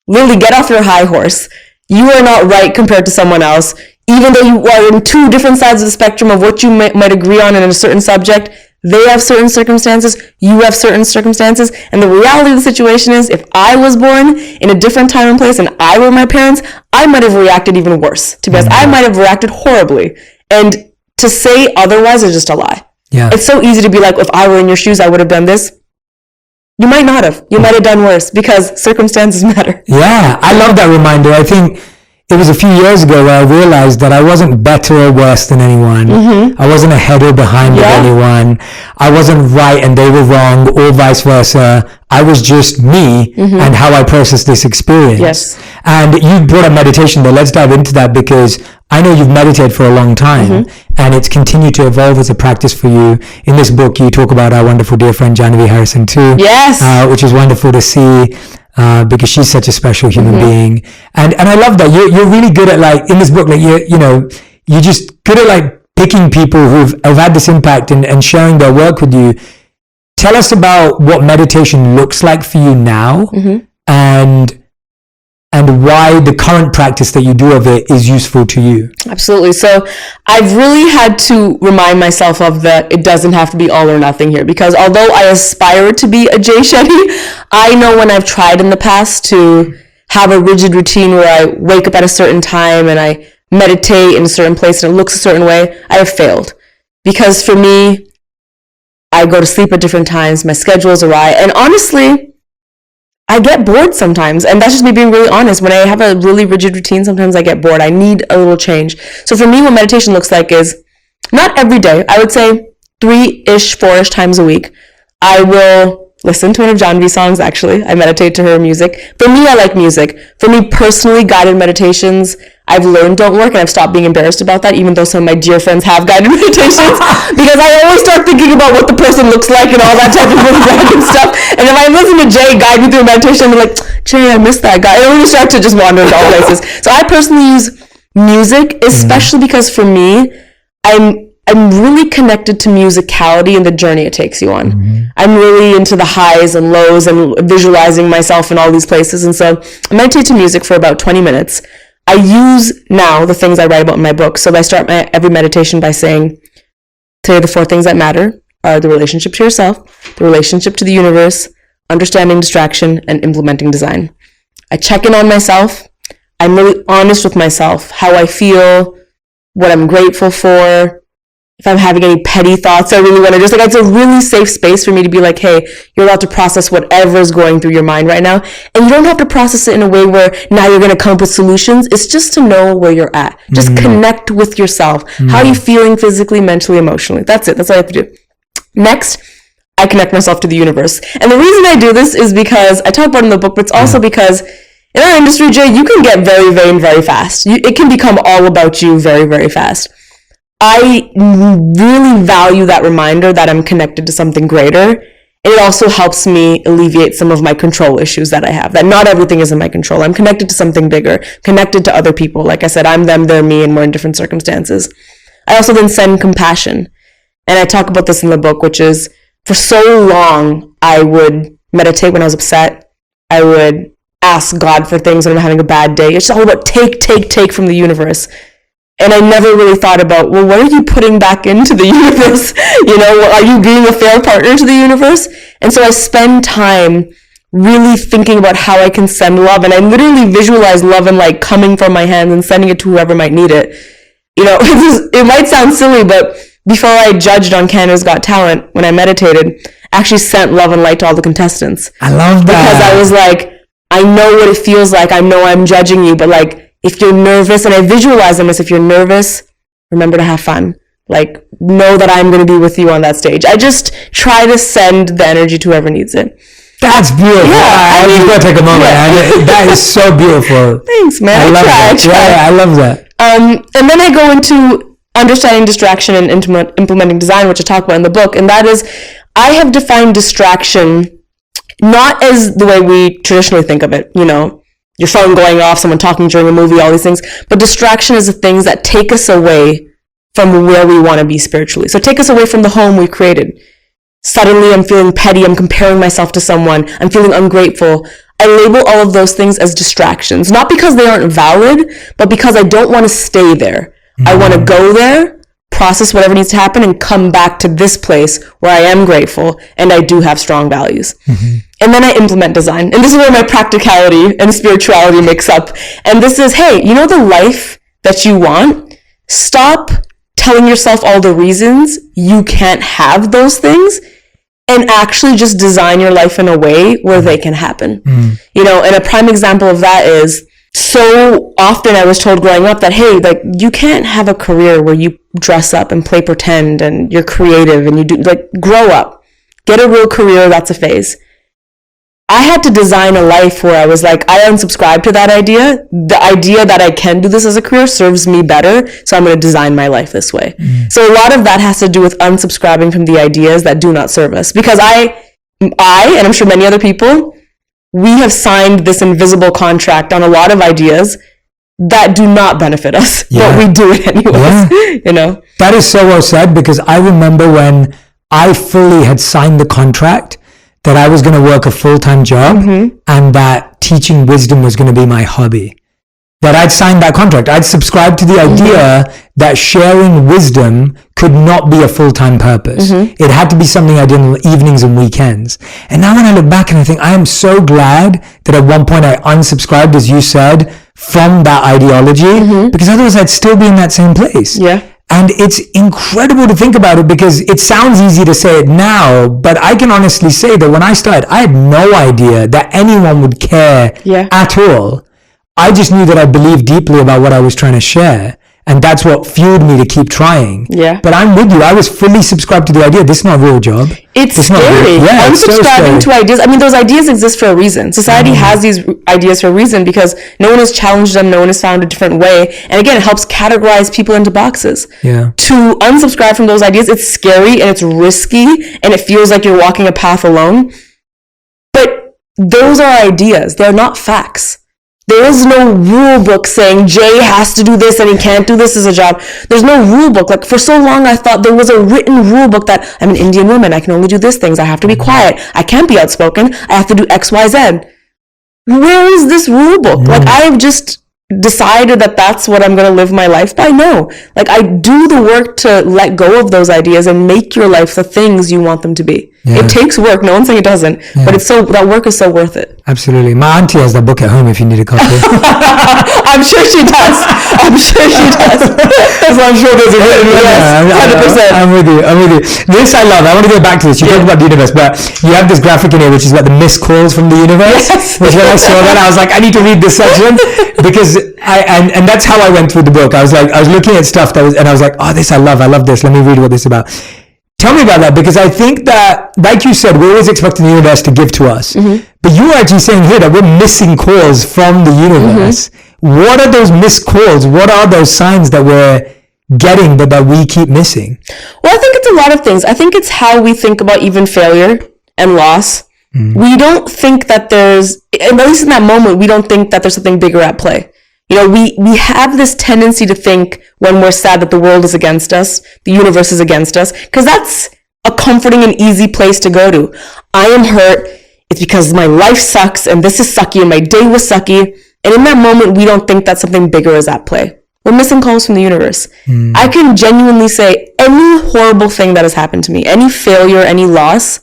Lilly, get off your high horse. You are not right compared to someone else. Even though you are in two different sides of the spectrum of what you might agree on in a certain subject, they have certain circumstances, you have certain circumstances, and the reality of the situation is, if I was born in a different time and place and I were my parents, I might have reacted even worse. To be honest, I might have reacted horribly. And to say otherwise is just a lie. Yeah. It's so easy to be like, if I were in your shoes, I would have done this. You might not have. You might have done worse, because circumstances matter. Yeah, I love that reminder. I think it was a few years ago where I realized that I wasn't better or worse than anyone. I wasn't ahead or behind of anyone. I wasn't right and they were wrong, or vice versa. I was just me and how I processed this experience. Yes. And you brought up meditation, but let's dive into that, because I know you've meditated for a long time and it's continued to evolve as a practice for you. In this book, you talk about our wonderful dear friend, Janavi Harrison too. Yes. Which is wonderful to see. Because she's such a special human being, and I love that you're really good at, like, in this book, like you're just good at like picking people who've had this impact and sharing their work with you. Tell us about what meditation looks like for you now, and why the current practice that you do of it is useful to you. Absolutely. So I've really had to remind myself of that it doesn't have to be all or nothing here, because although I aspire to be a Jay Shetty, I know when I've tried in the past to have a rigid routine where I wake up at a certain time and I meditate in a certain place and it looks a certain way, I have failed. Because for me, I go to sleep at different times, my schedule's awry, and honestly, I get bored sometimes, and that's just me being really honest. When I have a really rigid routine, sometimes I get bored. I need a little change. So for me, what meditation looks like is, not every day, I would say 3-ish, 4-ish times a week, I will listen to one of Janavi's songs, actually. I meditate to her music. For me, I like music. For me personally, guided meditations, I've learned don't work, and I've stopped being embarrassed about that, even though some of my dear friends have guided meditations, because I always start thinking about what the person looks like and all that type of really random stuff. And if I listen to Jay guide me through a meditation, I'm like, Jay, I missed that guy. I always start to just wander into all places. So I personally use music, especially because for me, I'm really connected to musicality and the journey it takes you on. I'm really into the highs and lows and visualizing myself in all these places. And so I meditate to music for about 20 minutes. I use now the things I write about in my book. So I start every meditation by saying, today the 4 things that matter are the relationship to yourself, the relationship to the universe, understanding distraction, and implementing design. I check in on myself. I'm really honest with myself, how I feel, what I'm grateful for, if I'm having any petty thoughts I really want to just, like, it's a really safe space for me to be like, hey, you're allowed to process whatever is going through your mind right now. And you don't have to process it in a way where now you're going to come up with solutions. It's just to know where you're at. Just connect with yourself. How are you feeling physically, mentally, emotionally? That's it. That's all I have to do. Next, I connect myself to the universe. And the reason I do this is because I talk about it in the book, but it's also because in our industry, Jay, you can get very vain very fast. It can become all about you very, very fast. I really value that reminder that I'm connected to something greater. And it also helps me alleviate some of my control issues that I have, that not everything is in my control. I'm connected to something bigger, connected to other people. Like I said, I'm them, they're me, and we're in different circumstances. I also then send compassion. And I talk about this in the book, which is, for so long, I would meditate when I was upset. I would ask God for things when I'm having a bad day. It's all about take from the universe. And I never really thought about, well, what are you putting back into the universe? Are you being a fair partner to the universe? And so I spend time really thinking about how I can send love. And I literally visualize love and light coming from my hands and sending it to whoever might need it. It might sound silly, but before I judged on Canada's Got Talent, when I meditated, I actually sent love and light to all the contestants. I love that. Because I was like, I know what it feels like. I know I'm judging you, but like, if you're nervous, and I visualize them as if you're nervous, remember to have fun. Like, know that I'm going to be with you on that stage. I just try to send the energy to whoever needs it. That's beautiful. Yeah, I just got to take a moment. Yeah. That is so beautiful. Thanks, man. I love that. Yeah, I love that. And then I go into understanding distraction and implementing design, which I talk about in the book. And that is, I have defined distraction not as the way we traditionally think of it, you know, your phone going off, someone talking during a movie, all these things. But distraction is the things that take us away from where we want to be spiritually. So take us away from the home we created. Suddenly I'm feeling petty, I'm comparing myself to someone, I'm feeling ungrateful. I label all of those things as distractions, not because they aren't valid, but because I don't want to stay there. Mm-hmm. I want to go there, process whatever needs to happen, and come back to this place where I am grateful and I do have strong values. Mm-hmm. And then I implement design. And this is where my practicality and spirituality mix up. And this is, hey, you know the life that you want? Stop telling yourself all the reasons you can't have those things, and actually just design your life in a way where they can happen. You know, and a prime example of that is, so often I was told growing up that, hey, like, you can't have a career where you dress up and play pretend and you're creative and you do, like, grow up, get a real career, that's a phase. I had to design a life where I was like, I unsubscribe to that idea. The idea that I can do this as a career serves me better, so I'm going to design my life this way. So a lot of that has to do with unsubscribing from the ideas that do not serve us. Because I, and I'm sure many other people, we have signed this invisible contract on a lot of ideas that do not benefit us, but we do it anyways, you know? That is so well said, because I remember when I fully had signed the contract that I was going to work a full-time job and that teaching wisdom was going to be my hobby. That I'd signed that contract. I'd subscribed to the idea that sharing wisdom could not be a full-time purpose. It had to be something I did in the evenings and weekends. And now when I look back and I think, I am so glad that at one point I unsubscribed, as you said, from that ideology, because otherwise I'd still be in that same place. Yeah. And it's incredible to think about it, because it sounds easy to say it now, but I can honestly say that when I started, I had no idea that anyone would care at all. I just knew that I believed deeply about what I was trying to share. And that's what fueled me to keep trying. Yeah. But I'm with you. I was fully subscribed to the idea. This is not a real job. It's scary. I'm subscribing to ideas. I mean, those ideas exist for a reason. Society has these ideas for a reason, because no one has challenged them. No one has found a different way. And again, it helps categorize people into boxes. Yeah. To unsubscribe from those ideas, it's scary and it's risky and it feels like you're walking a path alone. But those are ideas. They're not facts. There is no rule book saying Jay has to do this and he can't do this as a job. There's no rule book. Like, for so long, I thought there was a written rule book that I'm an Indian woman. I can only do these things. I have to be quiet. I can't be outspoken. I have to do X, Y, Z. Where is this rule book? Like, I've just decided that that's what I'm going to live my life by. No. Like, I do the work to let go of those ideas and make your life the things you want them to be. It takes work. No one's saying it doesn't, but it's that work is so worth it. Absolutely. My auntie has that book at home if you need a copy. I'm sure she does. So I'm sure there's a written one. Yes, 100%. I'm with you. This I love. I want to go back to this. You talked about the universe, but you have this graphic in here which is about the missed calls from the universe. Yes. Which when I saw that, I was like, I need to read this section, because and that's how I went through the book. I was looking at stuff and I was like, oh, this I love this. Let me read what this is about. Tell me about that, because I think that, like you said, we're always expecting the universe to give to us. But you are actually saying here that we're missing calls from the universe. What are those missed calls? What are those signs that we're getting but that we keep missing? Well, I think it's a lot of things. I think it's how we think about even failure and loss. We don't think that there's, at least in that moment, we don't think that there's something bigger at play. You know, we have this tendency to think when we're sad that the world is against us, the universe is against us, because that's a comforting and easy place to go to. I am hurt. It's because my life sucks and this is sucky and my day was sucky. And in that moment, we don't think that something bigger is at play. We're missing calls from the universe. I can genuinely say any horrible thing that has happened to me, any failure, any loss,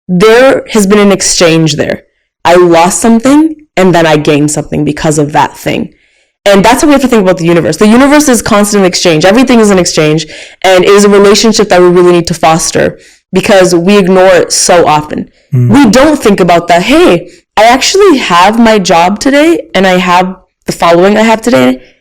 there has been an exchange there. I lost something and then I gained something because of that thing. And that's how we have to think about the universe. The universe is constant exchange. Everything is an exchange. And it is a relationship that we really need to foster, because we ignore it so often. We don't think about that. Hey, I actually have my job today and I have the following I have today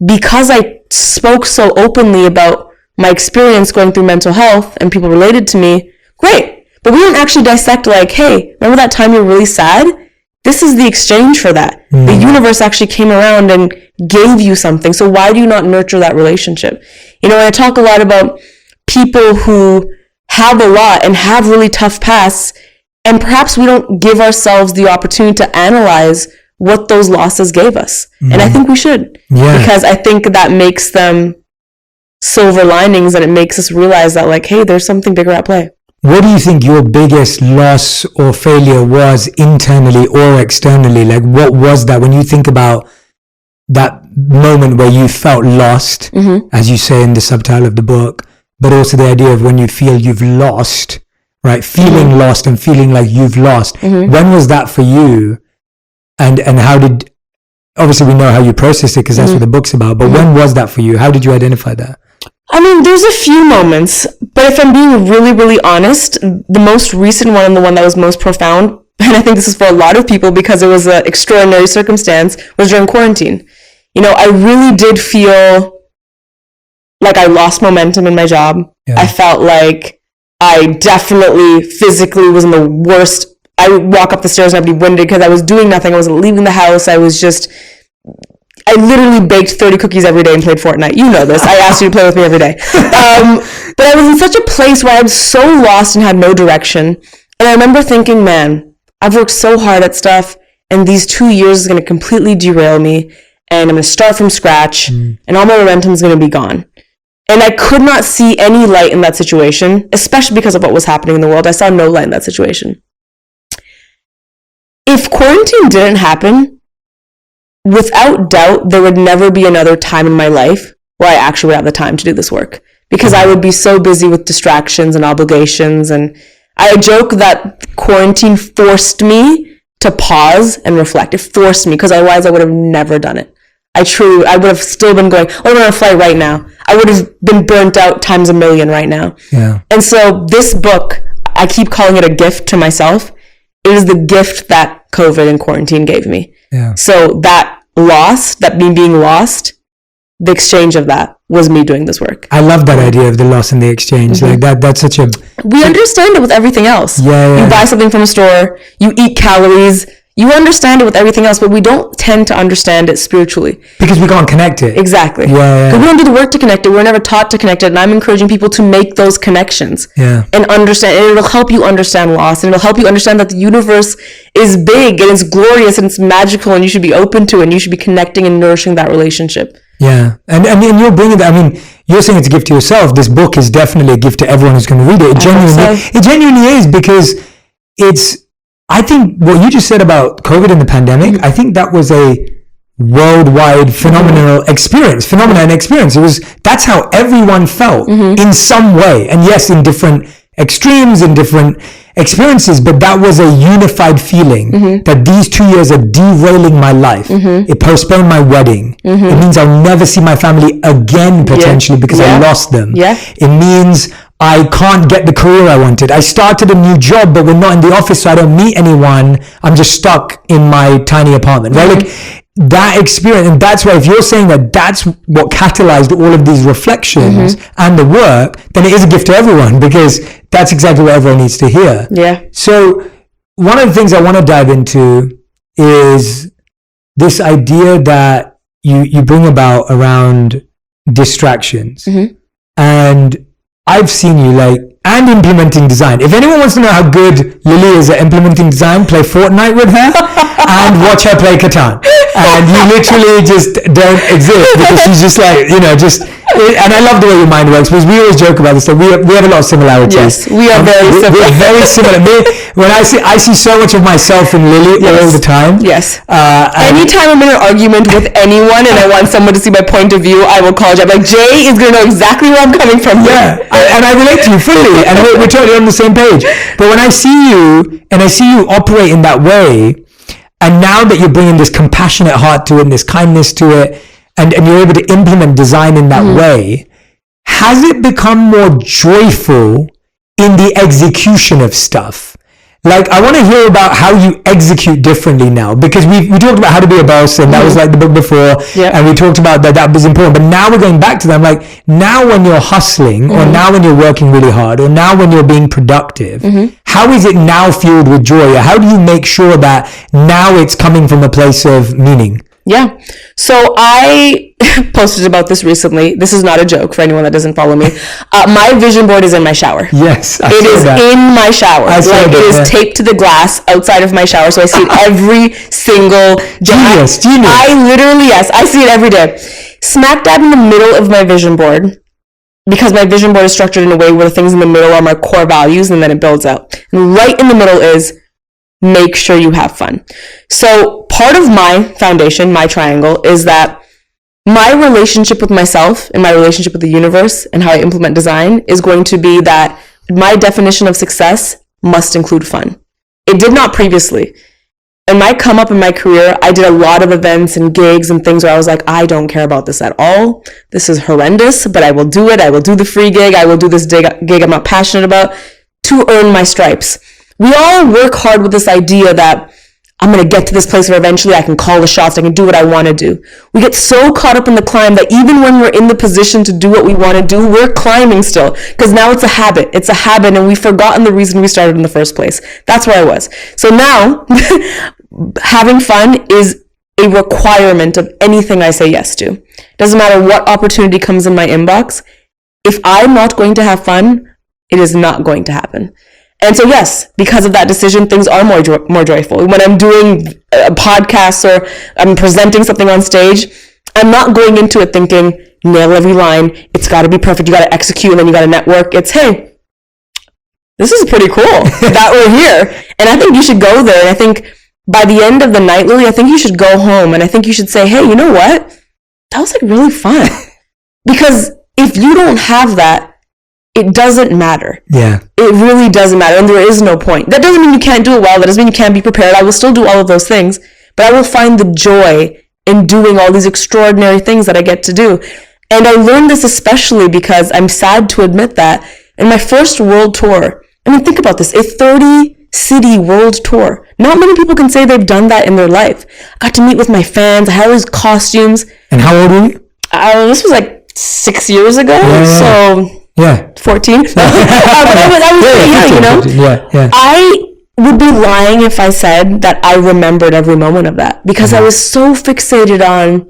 because I spoke so openly about my experience going through mental health and people related to me. Great. But we don't actually dissect like, hey, remember that time you were really sad? This is the exchange for that. The universe actually came around and gave you something. So why do you not nurture that relationship? You know, I talk a lot about people who have a lot and have really tough pasts, and perhaps we don't give ourselves the opportunity to analyze what those losses gave us. And I think we should. Yeah. Because I think that makes them silver linings, and it makes us realize that like, hey, there's something bigger at play. What do you think your biggest loss or failure was internally or externally? Like, what was that when you think about that moment where you felt lost, as you say in the subtitle of the book, but also the idea of when you feel you've lost, right? Feeling lost and feeling like you've lost. When was that for you? And how did, obviously we know how you processed it because that's what the book's about, but when was that for you? How did you identify that? I mean, there's a few moments, but if I'm being really, really honest, the most recent one and the one that was most profound, and I think this is for a lot of people because it was an extraordinary circumstance, was during quarantine. You know, I really did feel like I lost momentum in my job. Yeah. I felt like I definitely physically was in the worst. I would walk up the stairs and I'd be winded because I was doing nothing. I wasn't leaving the house. I literally baked 30 cookies every day and played Fortnite. You know this. I asked you to play with me every day. But I was in such a place where I was so lost and had no direction. And I remember thinking, man, I've worked so hard at stuff, and these 2 years is going to completely derail me, and I'm going to start from scratch, and all my momentum is going to be gone. And I could not see any light in that situation, especially because of what was happening in the world. I saw no light in that situation. If quarantine didn't happen, without doubt, there would never be another time in my life where I actually would have the time to do this work, because I would be so busy with distractions and obligations. And I joke that quarantine forced me to pause and reflect. It forced me, because otherwise I would have never done it. I would have still been going, I'm on a flight right now. I would have been burnt out times a million right now. Yeah. And so this book, I keep calling it a gift to myself. It is the gift that COVID and quarantine gave me. Yeah. So that loss, that me being lost, the exchange of that was me doing this work. I love that idea of the loss and the exchange. Like that's such a... We understand it with everything else. Yeah. You buy something from a store, you eat calories, you understand it with everything else, but we don't tend to understand it spiritually. Because we can't connect it. Exactly. Yeah. We don't do the work to connect it. We're never taught to connect it. And I'm encouraging people to make those connections. Yeah. And understand. And it'll help you understand loss. And it'll help you understand that the universe is big and it's glorious and it's magical, and you should be open to it, and you should be connecting and nourishing that relationship. Yeah. And you're bringing that, I mean, you're saying it's a gift to yourself. This book is definitely a gift to everyone who's going to read it. It genuinely is, because I think what you just said about COVID and the pandemic, I think that was a worldwide phenomenon experience. That's how everyone felt in some way. And yes, in different extremes, in different experiences, but that was a unified feeling that these 2 years are derailing my life. It postponed my wedding. It means I'll never see my family again, potentially, because I lost them. It means I can't get the career I wanted. I started a new job, but we're not in the office, so I don't meet anyone. I'm just stuck in my tiny apartment, right? Like that experience. And that's why, if you're saying that that's what catalyzed all of these reflections and the work, then it is a gift to everyone, because that's exactly what everyone needs to hear. Yeah. So one of the things I want to dive into is this idea that you bring about around distractions. And I've seen you and implementing design. If anyone wants to know how good Lilly is at implementing design, play Fortnite with her and watch her play Catan. And you literally just don't exist, because she's just and I love the way your mind works, because we always joke about this. Like we have a lot of similarities. Yes, we are very similar. We're very similar. When I see so much of myself in Lilly all the time. Yes. Anytime I'm in an argument with anyone and I want someone to see my point of view, I will call Jay. Like, Jay is going to know exactly where I'm coming from. Yeah. And I relate to you fully, and we're totally on the same page. But when I see you, and I see you operate in that way, and now that you're bringing this compassionate heart to it and this kindness to it, and you're able to implement design in that way, has it become more joyful in the execution of stuff? Like, I want to hear about how you execute differently now, because we talked about how to be a boss, and that was like the book before, and we talked about that was important. But now we're going back to them. Like, now when you're hustling, or now when you're working really hard, or now when you're being productive, how is it now fueled with joy? Or how do you make sure that now it's coming from a place of meaning? Yeah. So I posted about this recently. This is not a joke for anyone that doesn't follow me. My vision board is in my shower. Yes. It is in my shower. Like, it is taped to the glass outside of my shower. So I see it every single day. Genius. I literally, yes, I see it every day. Smack dab in the middle of my vision board, because my vision board is structured in a way where the things in the middle are my core values, and then it builds out. And right in the middle is make sure you have fun. So part of my foundation, my triangle, is that my relationship with myself and my relationship with the universe and how I implement design is going to be that my definition of success must include fun. It did not previously. In my come up in my career, I did a lot of events and gigs and things where I was like, I don't care about this at all. This is horrendous, but I will do it. I will do the free gig. I will do this gig I'm not passionate about to earn my stripes. We all work hard with this idea that I'm going to get to this place where eventually I can call the shots, I can do what I want to do. We get so caught up in the climb that even when we're in the position to do what we want to do, we're climbing still, because now it's a habit. It's a habit, and we've forgotten the reason we started in the first place. That's where I was. So now, having fun is a requirement of anything I say yes to. Doesn't matter what opportunity comes in my inbox. If I'm not going to have fun, it is not going to happen. And so, yes, because of that decision, things are more joyful. When I'm doing a podcast or I'm presenting something on stage, I'm not going into it thinking, nail every line, it's got to be perfect, you got to execute, and then you got to network. It's, hey, this is pretty cool that we're here. And I think you should go there. And I think by the end of the night, Lily, I think you should go home. And I think you should say, hey, you know what? That was like really fun. Because if you don't have that, it doesn't matter. Yeah. It really doesn't matter. And there is no point. That doesn't mean you can't do it well. That doesn't mean you can't be prepared. I will still do all of those things. But I will find the joy in doing all these extraordinary things that I get to do. And I learned this especially because I'm sad to admit that in my first world tour, I mean, think about this, a 30-city world tour. Not many people can say they've done that in their life. I got to meet with my fans. I had all these costumes. And how old were you? This was like 6 years ago. Yeah. So... yeah. 14. But I was pretty young, you know? Yeah. I would be lying if I said that I remembered every moment of that, because I was so fixated on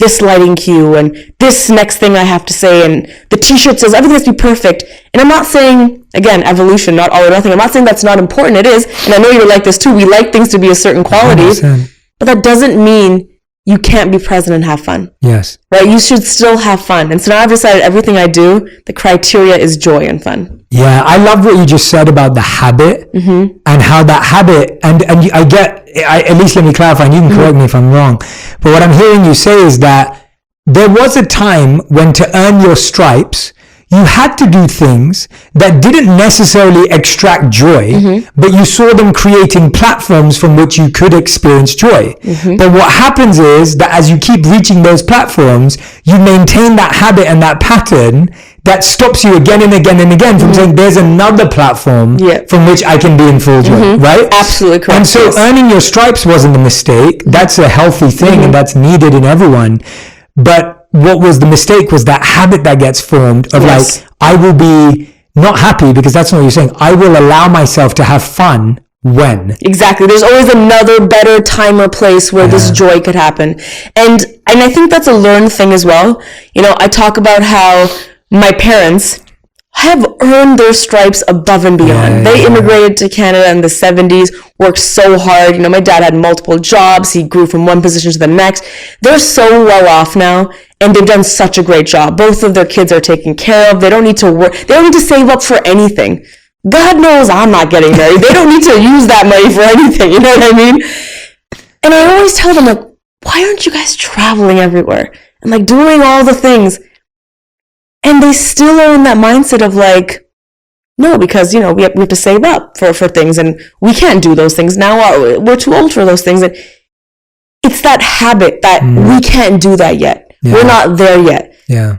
this lighting cue and this next thing I have to say, and the t-shirt says everything has to be perfect. And I'm not saying, again, evolution, not all or nothing. I'm not saying that's not important. It is. And I know you're like this too. We like things to be a certain quality, 100%. But that doesn't mean you can't be present and have fun. Yes. Right? You should still have fun. And so now I've decided everything I do, the criteria is joy and fun. Yeah, I love what you just said about the habit and how that habit, and at least let me clarify, and you can correct me if I'm wrong, but what I'm hearing you say is that there was a time when to earn your stripes, you had to do things that didn't necessarily extract joy, but you saw them creating platforms from which you could experience joy. But what happens is that as you keep reaching those platforms, you maintain that habit and that pattern that stops you again and again and again from saying there's another platform from which I can be in full joy, right? Absolutely correct. And so earning your stripes wasn't a mistake. That's a healthy thing and that's needed in everyone. But what was the mistake was that habit that gets formed of like, I will be not happy, because that's not what you're saying. I will allow myself to have fun when. Exactly. There's always another better time or place where this joy could happen. And I think that's a learned thing as well. You know, I talk about how my parents have earned their stripes above and beyond. They immigrated to Canada in the 70s, worked so hard. You know, my dad had multiple jobs. He grew from one position to the next. They're so well off now, and they've done such a great job. Both of their kids are taken care of. They don't need to work. They don't need to save up for anything. God knows I'm not getting married. They don't need to use that money for anything. You know what I mean? And I always tell them, like, why aren't you guys traveling everywhere and like doing all the things? And they still are in that mindset of like, no, because, you know, we have to save up for things, and we can't do those things now. We're too old for those things. And it's that habit that we can't do that yet. We're not there yet. Yeah.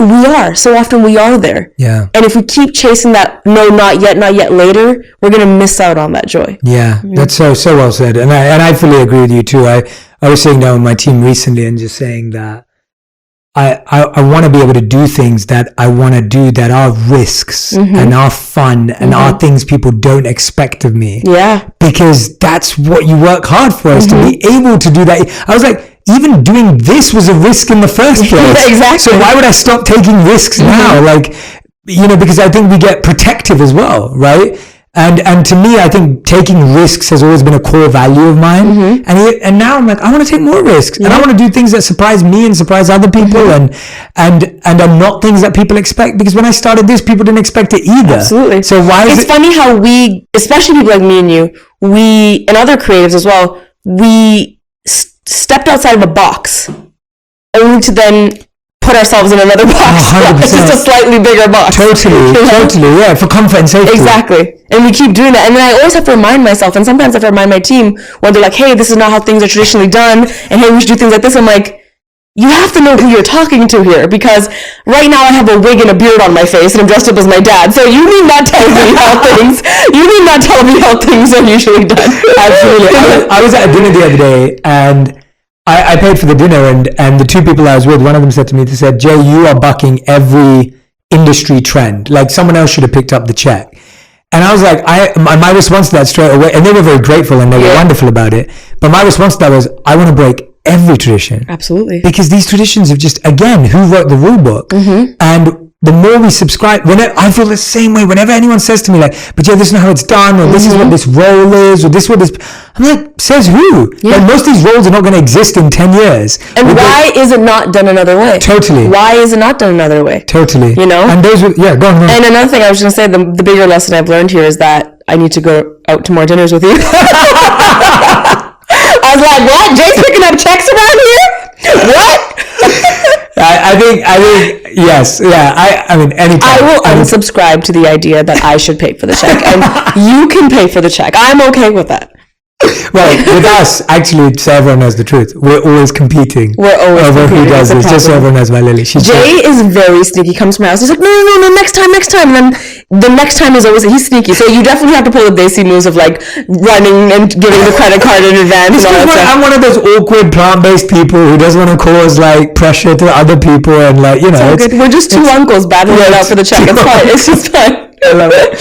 we are. So often we are there. Yeah. And if we keep chasing that, no, not yet, later, we're going to miss out on that joy. Yeah. That's so well said. And I fully agree with you too. I was sitting down with my team recently and just saying that I want to be able to do things that I want to do that are risks and are fun and are things people don't expect of me. Yeah. Because that's what you work hard for, is to be able to do that. I was like, even doing this was a risk in the first place. Exactly. So why would I stop taking risks now? Like, because I think we get protective as well, right? And to me, I think taking risks has always been a core value of mine. And now I'm like, I want to take more risks, and I want to do things that surprise me and surprise other people, and are not things that people expect. Because when I started this, people didn't expect it either. Absolutely. So why is it's funny how we, especially people like me and you, we and other creatives as well, we stepped outside of a box, only to then put ourselves in another box. 100%. It's just a slightly bigger box. Totally, yeah, for comfort and safety. Exactly. And we keep doing that. And then I always have to remind myself, and sometimes I have to remind my team when they're like, hey, this is not how things are traditionally done, and hey, we should do things like this. I'm like, you have to know who you're talking to here, because right now I have a wig and a beard on my face and I'm dressed up as my dad. So you need not tell me how things are usually done. Absolutely. I was at a dinner the other day, and I paid for the dinner, and the two people I was with, one of them said to me, they said, Jay, you are bucking every industry trend. Like, someone else should have picked up the check. And I was like, my response to that straight away, and they were very grateful and they were wonderful about it. But my response to that was, I want to break every tradition. Absolutely. Because these traditions have just, again, who wrote the rule book? And the more we subscribe, I feel the same way whenever anyone says to me, like, but yeah, this is not how it's done, or this is what this role is, or this is what this, I'm like, says who? Yeah. Like, most of these roles are not going to exist in 10 years. And why is it not done another way? Totally. Why is it not done another way? Totally. You know? And those were, yeah, go on. And another thing I was going to say, the bigger lesson I've learned here is that I need to go out to more dinners with you. I was like, what? Jay's picking up checks around here? What? I think yes, yeah. I mean, anytime. I will unsubscribe to the idea that I should pay for the check, and you can pay for the check. I'm okay with that. Well, with us, actually, so everyone knows the truth, we're always competing. We're always over competing. who does this. Just so everyone knows about Lily. Jay is very sneaky. He comes to my house. He's like, no, next time. And then the next time is always, he's sneaky. So you definitely have to pull the Desi moves of like running and giving the credit card in advance. I'm one of those awkward plant-based people who doesn't want to cause like pressure to other people, and like, you know, we're just two uncles battling it out for the check. It's fine. It's just fine. I love it.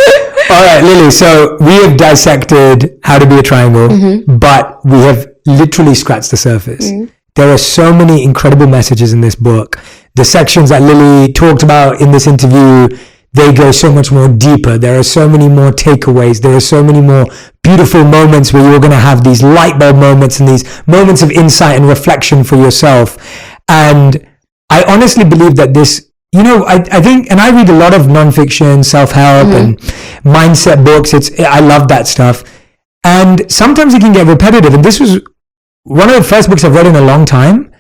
All right, Lily. So we have dissected how to be a triangle, but we have literally scratched the surface. There are so many incredible messages in this book. The sections that Lily talked about in this interview, they go so much more deeper. There are so many more takeaways. There are so many more beautiful moments where you're going to have these light bulb moments and these moments of insight and reflection for yourself. And I honestly believe that this, I think, and I read a lot of nonfiction, self-help and mindset books. I love that stuff. And sometimes it can get repetitive. And this was one of the first books I've read in a long time,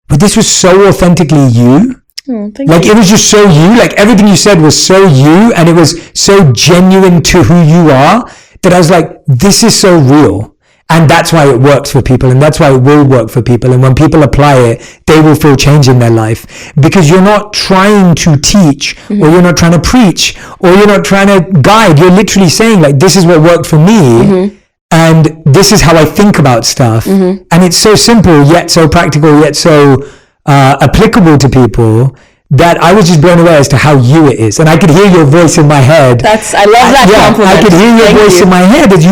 but this was so authentically you. It was just so you, like everything you said was so you, and it was so genuine to who you are, that I was like, this is so real. And that's why it works for people, and that's why it will work for people. And when people apply it, they will feel change in their life, because you're not trying to teach, or you're not trying to preach, or you're not trying to guide. You're literally saying, like, this is what worked for me, and this is how I think about stuff. And it's so simple, yet so practical, yet so applicable to people, that I was just blown away as to how you it is. And I could hear your voice in my head. I love that compliment. I could hear your voice in my head as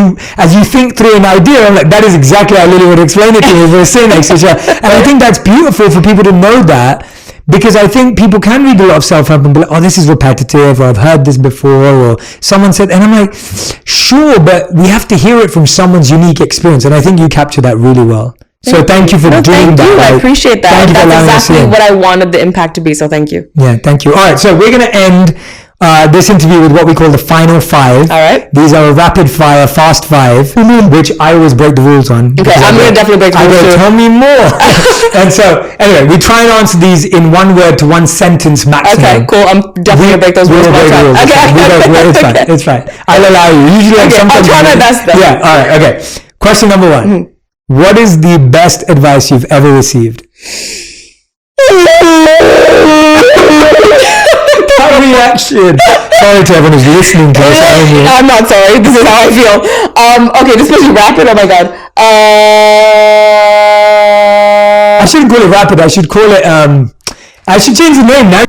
you think through an idea. I'm like, that is exactly how Lily would explain it to me if we were sitting next to each other. And I think that's beautiful for people to know that, because I think people can read a lot of self-help and be like, oh, this is repetitive, or I've heard this before, or someone said, and I'm like, sure, but we have to hear it from someone's unique experience. And I think you capture that really well. So thank you for doing that. Thank you. I appreciate that. That's exactly what I wanted the impact to be. So thank you. Yeah, thank you. All right, so we're going to end this interview with what we call the final five. All right. These are a rapid fire, fast five, which I always break the rules on. Okay, I'm going to definitely break the rules too. Tell me more. And so, anyway, we try and answer these in one word to one sentence maximum. Okay, cool. I'm definitely going to break those rules. Okay. It's fine. I'll allow you. Usually, I'll try my best then. Yeah, all right, okay. Question number one. What is the best advice you've ever received? reaction. Sorry to everyone who's listening to this. I'm not sorry. This is how I feel. Okay, this was rapid. Oh my god. I shouldn't call it rapid. I should call it. I should change the name now.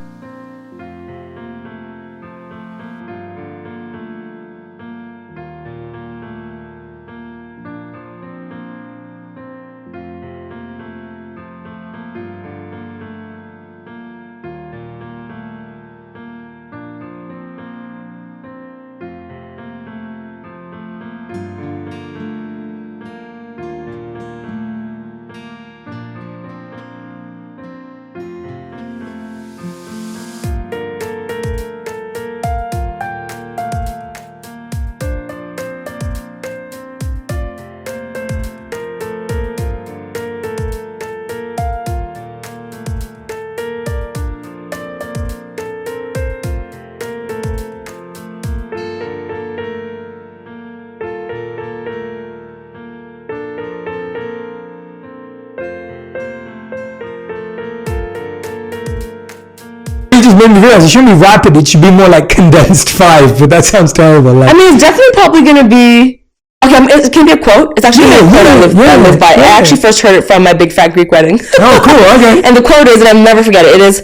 Just made me realize it shouldn't be rapid. It should be more like condensed 5. But that sounds terrible. Like, I mean, it's definitely probably going to be. Okay, it can be a quote. It's actually a quote I live by. I actually first heard it from my big fat Greek wedding. Oh, cool. Okay. And the quote is, and I'll never forget it. It is,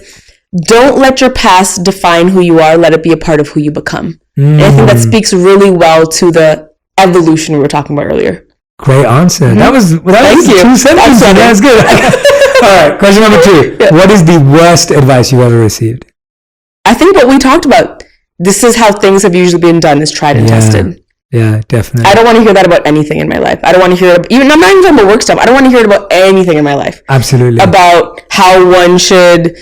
"Don't let your past define who you are. Let it be a part of who you become." And I think that speaks really well to the evolution we were talking about earlier. Great answer. Mm-hmm. That was 2 sentences. That's good. All right. Question number 2. Yeah. What is the worst advice you've ever received? I think what we talked about. This is how things have usually been done. Is tried and tested. Yeah, definitely. I don't want to hear that about anything in my life. I don't want to hear it. I'm not even talking about work stuff. I don't want to hear it about anything in my life. Absolutely. About how one should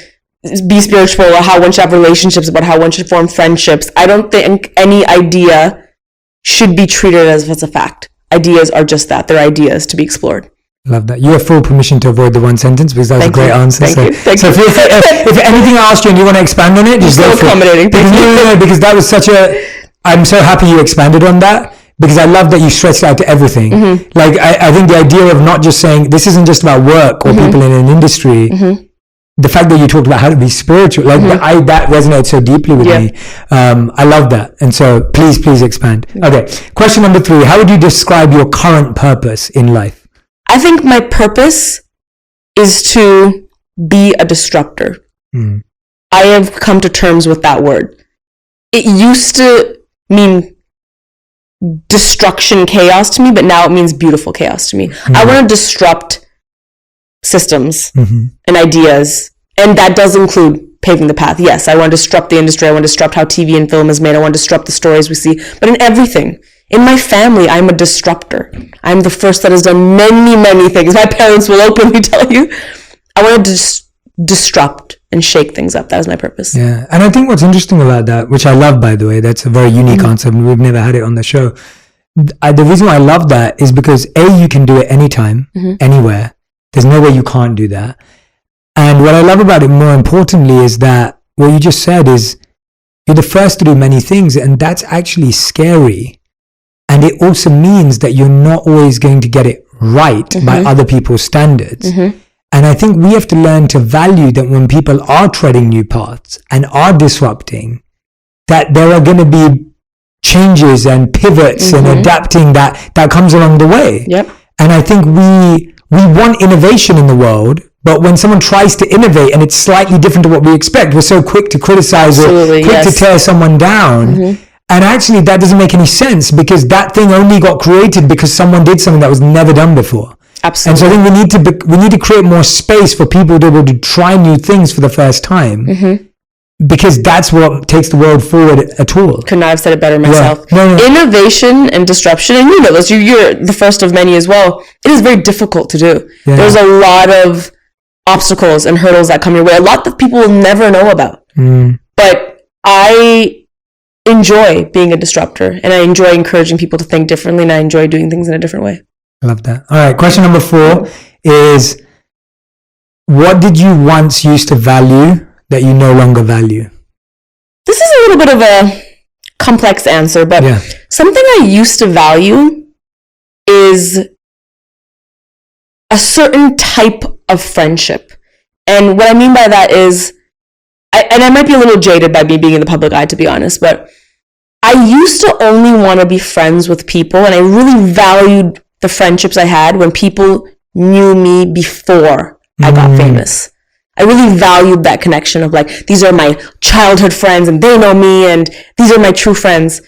be spiritual, or how one should have relationships, about how one should form friendships. I don't think any idea should be treated as if it's a fact. Ideas are just that. They're ideas to be explored. Love that. You have full permission to avoid the one sentence because that was a great answer. Thank you. So if anything I asked you and you want to expand on it, just go for it. Because that was such a... I'm so happy you expanded on that because I love that you stretched out to everything. Mm-hmm. Like, I think the idea of not just saying, this isn't just about work or people in an industry. Mm-hmm. The fact that you talked about how to be spiritual, like that resonates so deeply with me. I love that. And so please expand. Okay. Question number 3. How would you describe your current purpose in life? I think my purpose is to be a disruptor. Mm. I have come to terms with that word. It used to mean destruction, chaos to me, but now it means beautiful chaos to me. Mm. I want to disrupt systems and ideas, and that does include paving the path. Yes, I want to disrupt the industry. I want to disrupt how TV and film is made. I want to disrupt the stories we see. But in everything, in my family, I'm a disruptor. I'm the first that has done many things. My parents will openly tell you. I want to disrupt and shake things up. That is my purpose. Yeah, and I think what's interesting about that, which I love, by the way, that's a very unique concept. We've never had it on the show. The reason why I love that is because you can do it anytime, anywhere. There's no way you can't do that. And what I love about it more importantly is that what you just said is you're the first to do many things, and that's actually scary. And it also means that you're not always going to get it right by other people's standards. And I think we have to learn to value that when people are treading new paths and are disrupting, that there are going to be changes and pivots and adapting that comes along the way. Yep. And I think we want innovation in the world, but when someone tries to innovate and it's slightly different to what we expect, we're so quick to criticize or quick to tear someone down. And actually that doesn't make any sense because that thing only got created because someone did something that was never done before. Absolutely. And so I think we need to create more space for people to be able to try new things for the first time. Because that's what takes the world forward at all. Could not have said it better myself. Yeah. No. Innovation and disruption, and you know this, you're the first of many as well. It is very difficult to do. Yeah. There's a lot of obstacles and hurdles that come your way. A lot that people will never know about. But I enjoy being a disruptor, and I enjoy encouraging people to think differently, and I enjoy doing things in a different way. I love that. All right, question number 4 is, what did you once used to value that you no longer value? This is a little bit of a complex answer, but something I used to value is a certain type of friendship. And what I mean by that is and I might be a little jaded by me being in the public eye, to be honest, but I used to only want to be friends with people, and I really valued the friendships I had when people knew me before I got famous. I really valued that connection of like, these are my childhood friends and they know me and these are my true friends.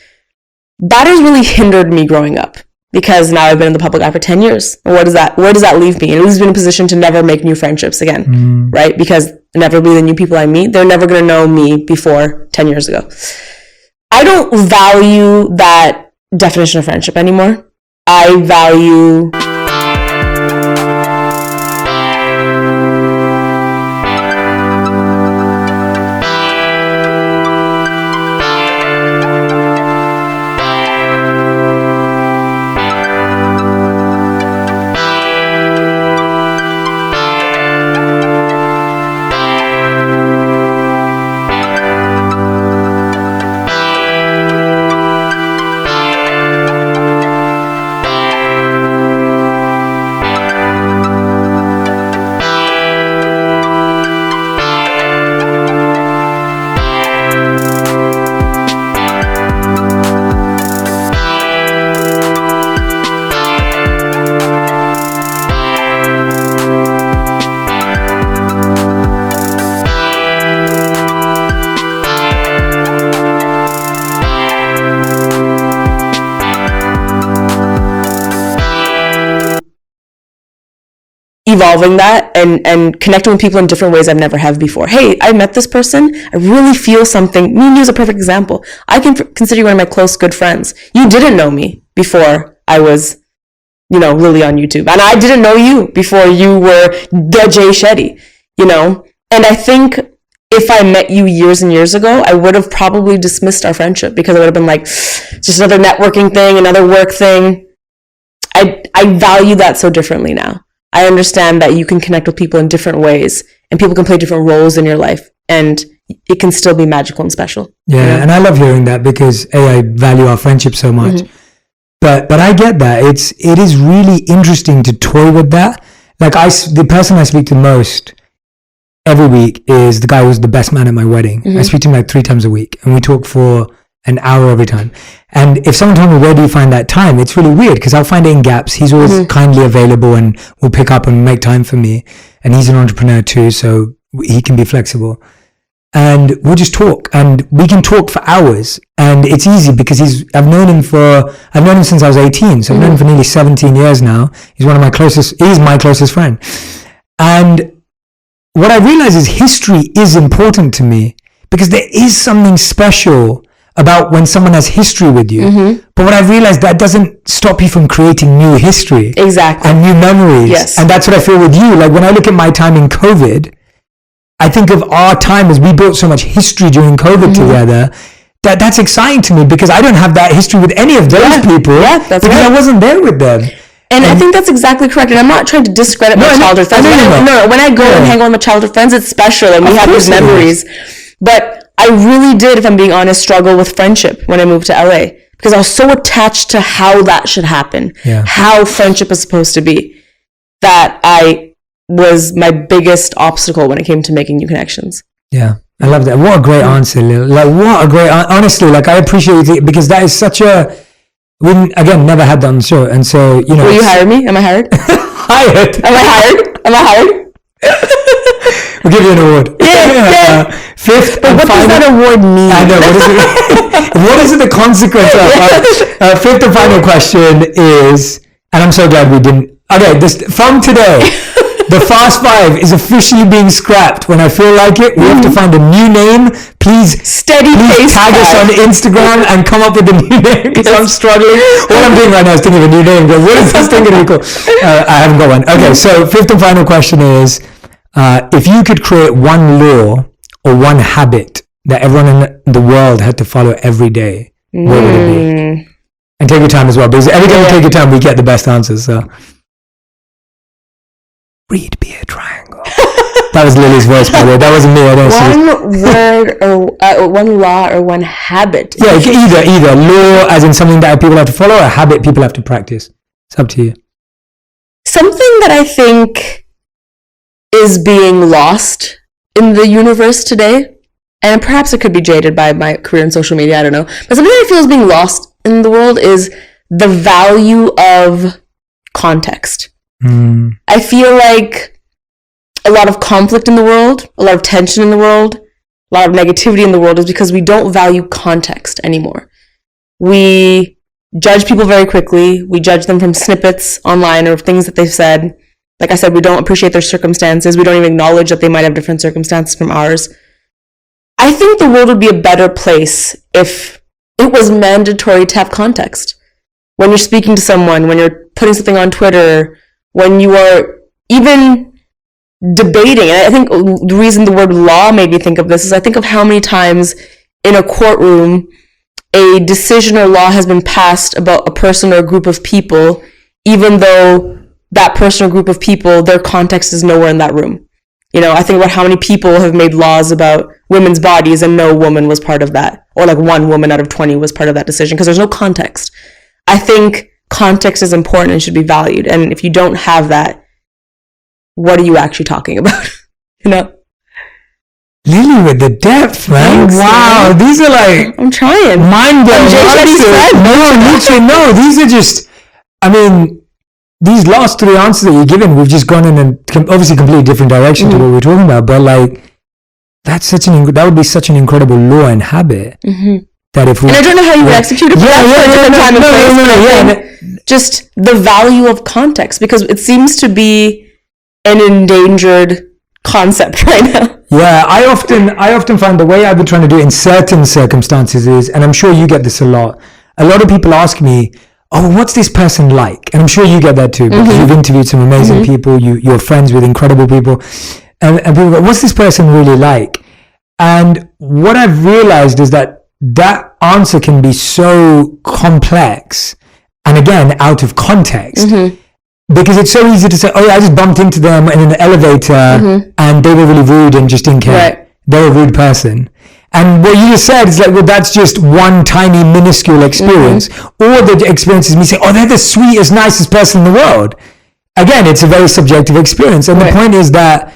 That has really hindered me growing up because now I've been in the public eye for 10 years. Where does that leave me? It leaves me in a position to never make new friendships again, right? Because inevitably the new people I meet, they're never going to know me before 10 years ago. I don't value that definition of friendship anymore. I value evolving that and connecting with people in different ways I've never have before. Hey, I met this person. I really feel something. Me and you is a perfect example. I can consider you one of my close, good friends. You didn't know me before I was, Lilly on YouTube. And I didn't know you before you were the Jay Shetty, And I think if I met you years and years ago, I would have probably dismissed our friendship because I would have been like, just another networking thing, another work thing. I value that so differently now. I understand that you can connect with people in different ways and people can play different roles in your life and it can still be magical and special. Yeah. And I love hearing that because I value our friendship so much. Mm-hmm. But I get that. It is really interesting to toy with that. Like the person I speak to most every week is the guy who's the best man at my wedding. Mm-hmm. I speak to him like 3 times a week and we talk for an hour every time. And if someone told me, where do you find that time? It's really weird because I'll find it in gaps. He's always kindly available and will pick up and make time for me. And he's an entrepreneur too, so he can be flexible. And we'll just talk and we can talk for hours. And it's easy because I've known him since I was 18. So I've known him for nearly 17 years now. He's my closest friend. And what I realize is history is important to me because there is something special about when someone has history with you. Mm-hmm. But what I've realized, that doesn't stop you from creating new history. Exactly. And new memories. Yes. And that's what I feel with you. Like when I look at my time in COVID, I think of our time as we built so much history during COVID together. That's exciting to me because I don't have that history with any of those people. Yeah, that's because I wasn't there with them. And I think that's exactly correct. And I'm not trying to discredit my childhood friends. No, when I go and hang out with my childhood friends, it's special and we have these memories. But I really did, if I'm being honest, struggle with friendship when I moved to LA because I was so attached to how that should happen, how friendship is supposed to be, that I was my biggest obstacle when it came to making new connections. Yeah, I love that. What a great answer, Lil. Like, what a great, honestly, like I appreciate it because that is such a, we, again, never had that on the show. And so, Will you hire me? Am I hired? Hired? Am I hired? We'll give you an award. Yeah. Fifth but and what final, does that award mean? I know. What is it the consequence of? Fifth and final question is, and I'm so glad we didn't. Okay, from today, the Fast Five is officially being scrapped. When I feel like it, we have to find a new name. Please tag us on Instagram and come up with a new name because I'm struggling. All I'm doing right now is thinking of a new name. What is this thing going to be called? I haven't got one. Okay, so fifth and final question is, if you could create one law or one habit that everyone in the world had to follow every day, what would it be? And take your time as well, because every time we take your time, we get the best answers. So, read be a triangle. That was Lily's voice, by the way. That wasn't me. I don't one word or one law or one habit. Yeah, either law, as in something that people have to follow, or a habit people have to practice. It's up to you. Something that I think is being lost in the universe today and perhaps it could be jaded by my career in social media, I don't know, but something I feel is being lost in the world is the value of context. I feel like a lot of conflict in the world, a lot of tension in the world, a lot of negativity in the world is because we don't value context anymore. We judge people very quickly. We judge them from snippets online or things that they've said. Like I said, we don't appreciate their circumstances. We don't even acknowledge that they might have different circumstances from ours. I think the world would be a better place if it was mandatory to have context. When you're speaking to someone, when you're putting something on Twitter, when you are even debating. And I think the reason the word law made me think of this is I think of how many times in a courtroom a decision or law has been passed about a person or a group of people, even though that person or group of people, their context is nowhere in that room. You know, I think about how many people have made laws about women's bodies and no woman was part of that. Or like one woman out of 20 was part of that decision because there's no context. I think context is important and should be valued. And if you don't have that, what are you actually talking about? You know? Lilly with the depth, man. Thanks, wow. man. These are like I'm trying. mind-blowing answers. No, these are just, I mean, these last three answers that you've given, we've just gone in a obviously completely different direction to what we're talking about, but like, that would be such an incredible law and habit. That if we, and I don't know how you would execute it, but just the value of context, because it seems to be an endangered concept right now. Yeah, I often find the way I've been trying to do it in certain circumstances is, and I'm sure you get this a lot of people ask me, oh, what's this person like? And I'm sure you get that too, because you've interviewed some amazing people, you're friends with incredible people, and people go, what's this person really like? And what I've realized is that answer can be so complex, and again, out of context. Because it's so easy to say, oh yeah, I just bumped into them in an elevator and they were really rude and just didn't care. Right. They're a rude person. And what you just said is like, well, that's just one tiny minuscule experience. Or the experience is me saying, oh, they're the sweetest, nicest person in the world. Again, it's a very subjective experience. And the point is that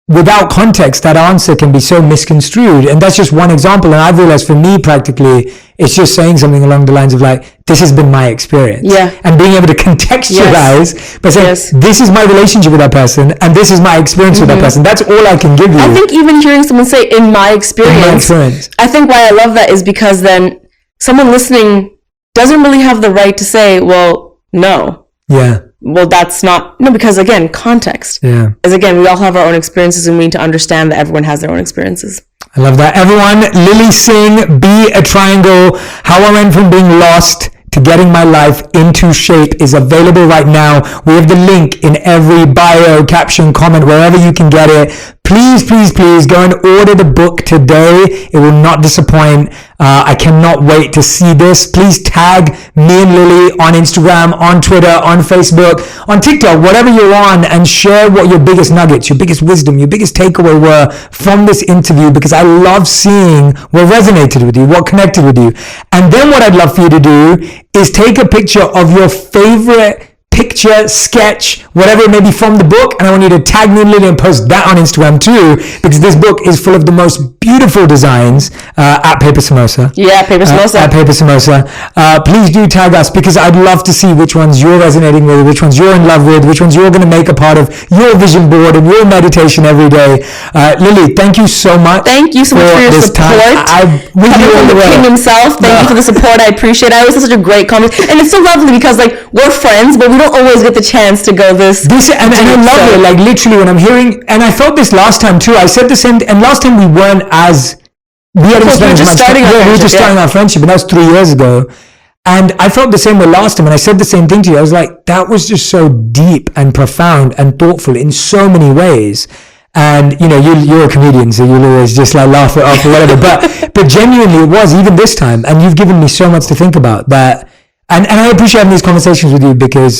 without context, that answer can be so misconstrued. And that's just one example. And I've realized for me, practically, it's just saying something along the lines of like, this has been my experience. Yeah. And being able to contextualize by saying, this is my relationship with that person and this is my experience with that person. That's all I can give you. I think even hearing someone say, in my experience, I think why I love that is because then someone listening doesn't really have the right to say, well, no. Yeah. Well, that's not, no, because again, context. Yeah. As again, we all have our own experiences and we need to understand that everyone has their own experiences. I love that. Everyone, Lilly Singh, Be a Triangle, How I Went From Being Lost to Getting My Life Into Shape is available right now. We have the link in every bio, caption, comment, wherever you can get it. Please, please, please go and order the book today. It will not disappoint. I cannot wait to see this. Please tag me and Lilly on Instagram, on Twitter, on Facebook, on TikTok, whatever you're on, and share what your biggest nuggets, your biggest wisdom, your biggest takeaway were from this interview, because I love seeing what resonated with you, what connected with you. And then what I'd love for you to do is take a picture of your favorite picture, sketch, whatever it may be from the book, and I want you to tag me and Lilly and post that on Instagram too, because this book is full of the most beautiful designs at Paper Samosa. Yeah, Paper Samosa. At Paper Samosa. Please do tag us, because I'd love to see which ones you're resonating with, which ones you're in love with, which ones you're going to make a part of your vision board and your meditation every day. Lilly, thank you so much. Thank you so much for your support. With you all the way. King himself, thank you for the support. I appreciate it. I always have such a great comment, and it's so lovely because like we're friends, but we don't always get the chance to go this and I love it, like literally when I'm hearing, and I felt this last time too, I said the same, and last time we weren't as, we hadn't spent as much time, we were just starting our friendship, and that was 3 years ago, and I felt the same way last time, and I said the same thing to you. I was like, that was just so deep and profound and thoughtful in so many ways. And you know, you're a comedian, so you'll always just like laugh it off or whatever, but genuinely it was, even this time, and you've given me so much to think about that. And I appreciate having these conversations with you, because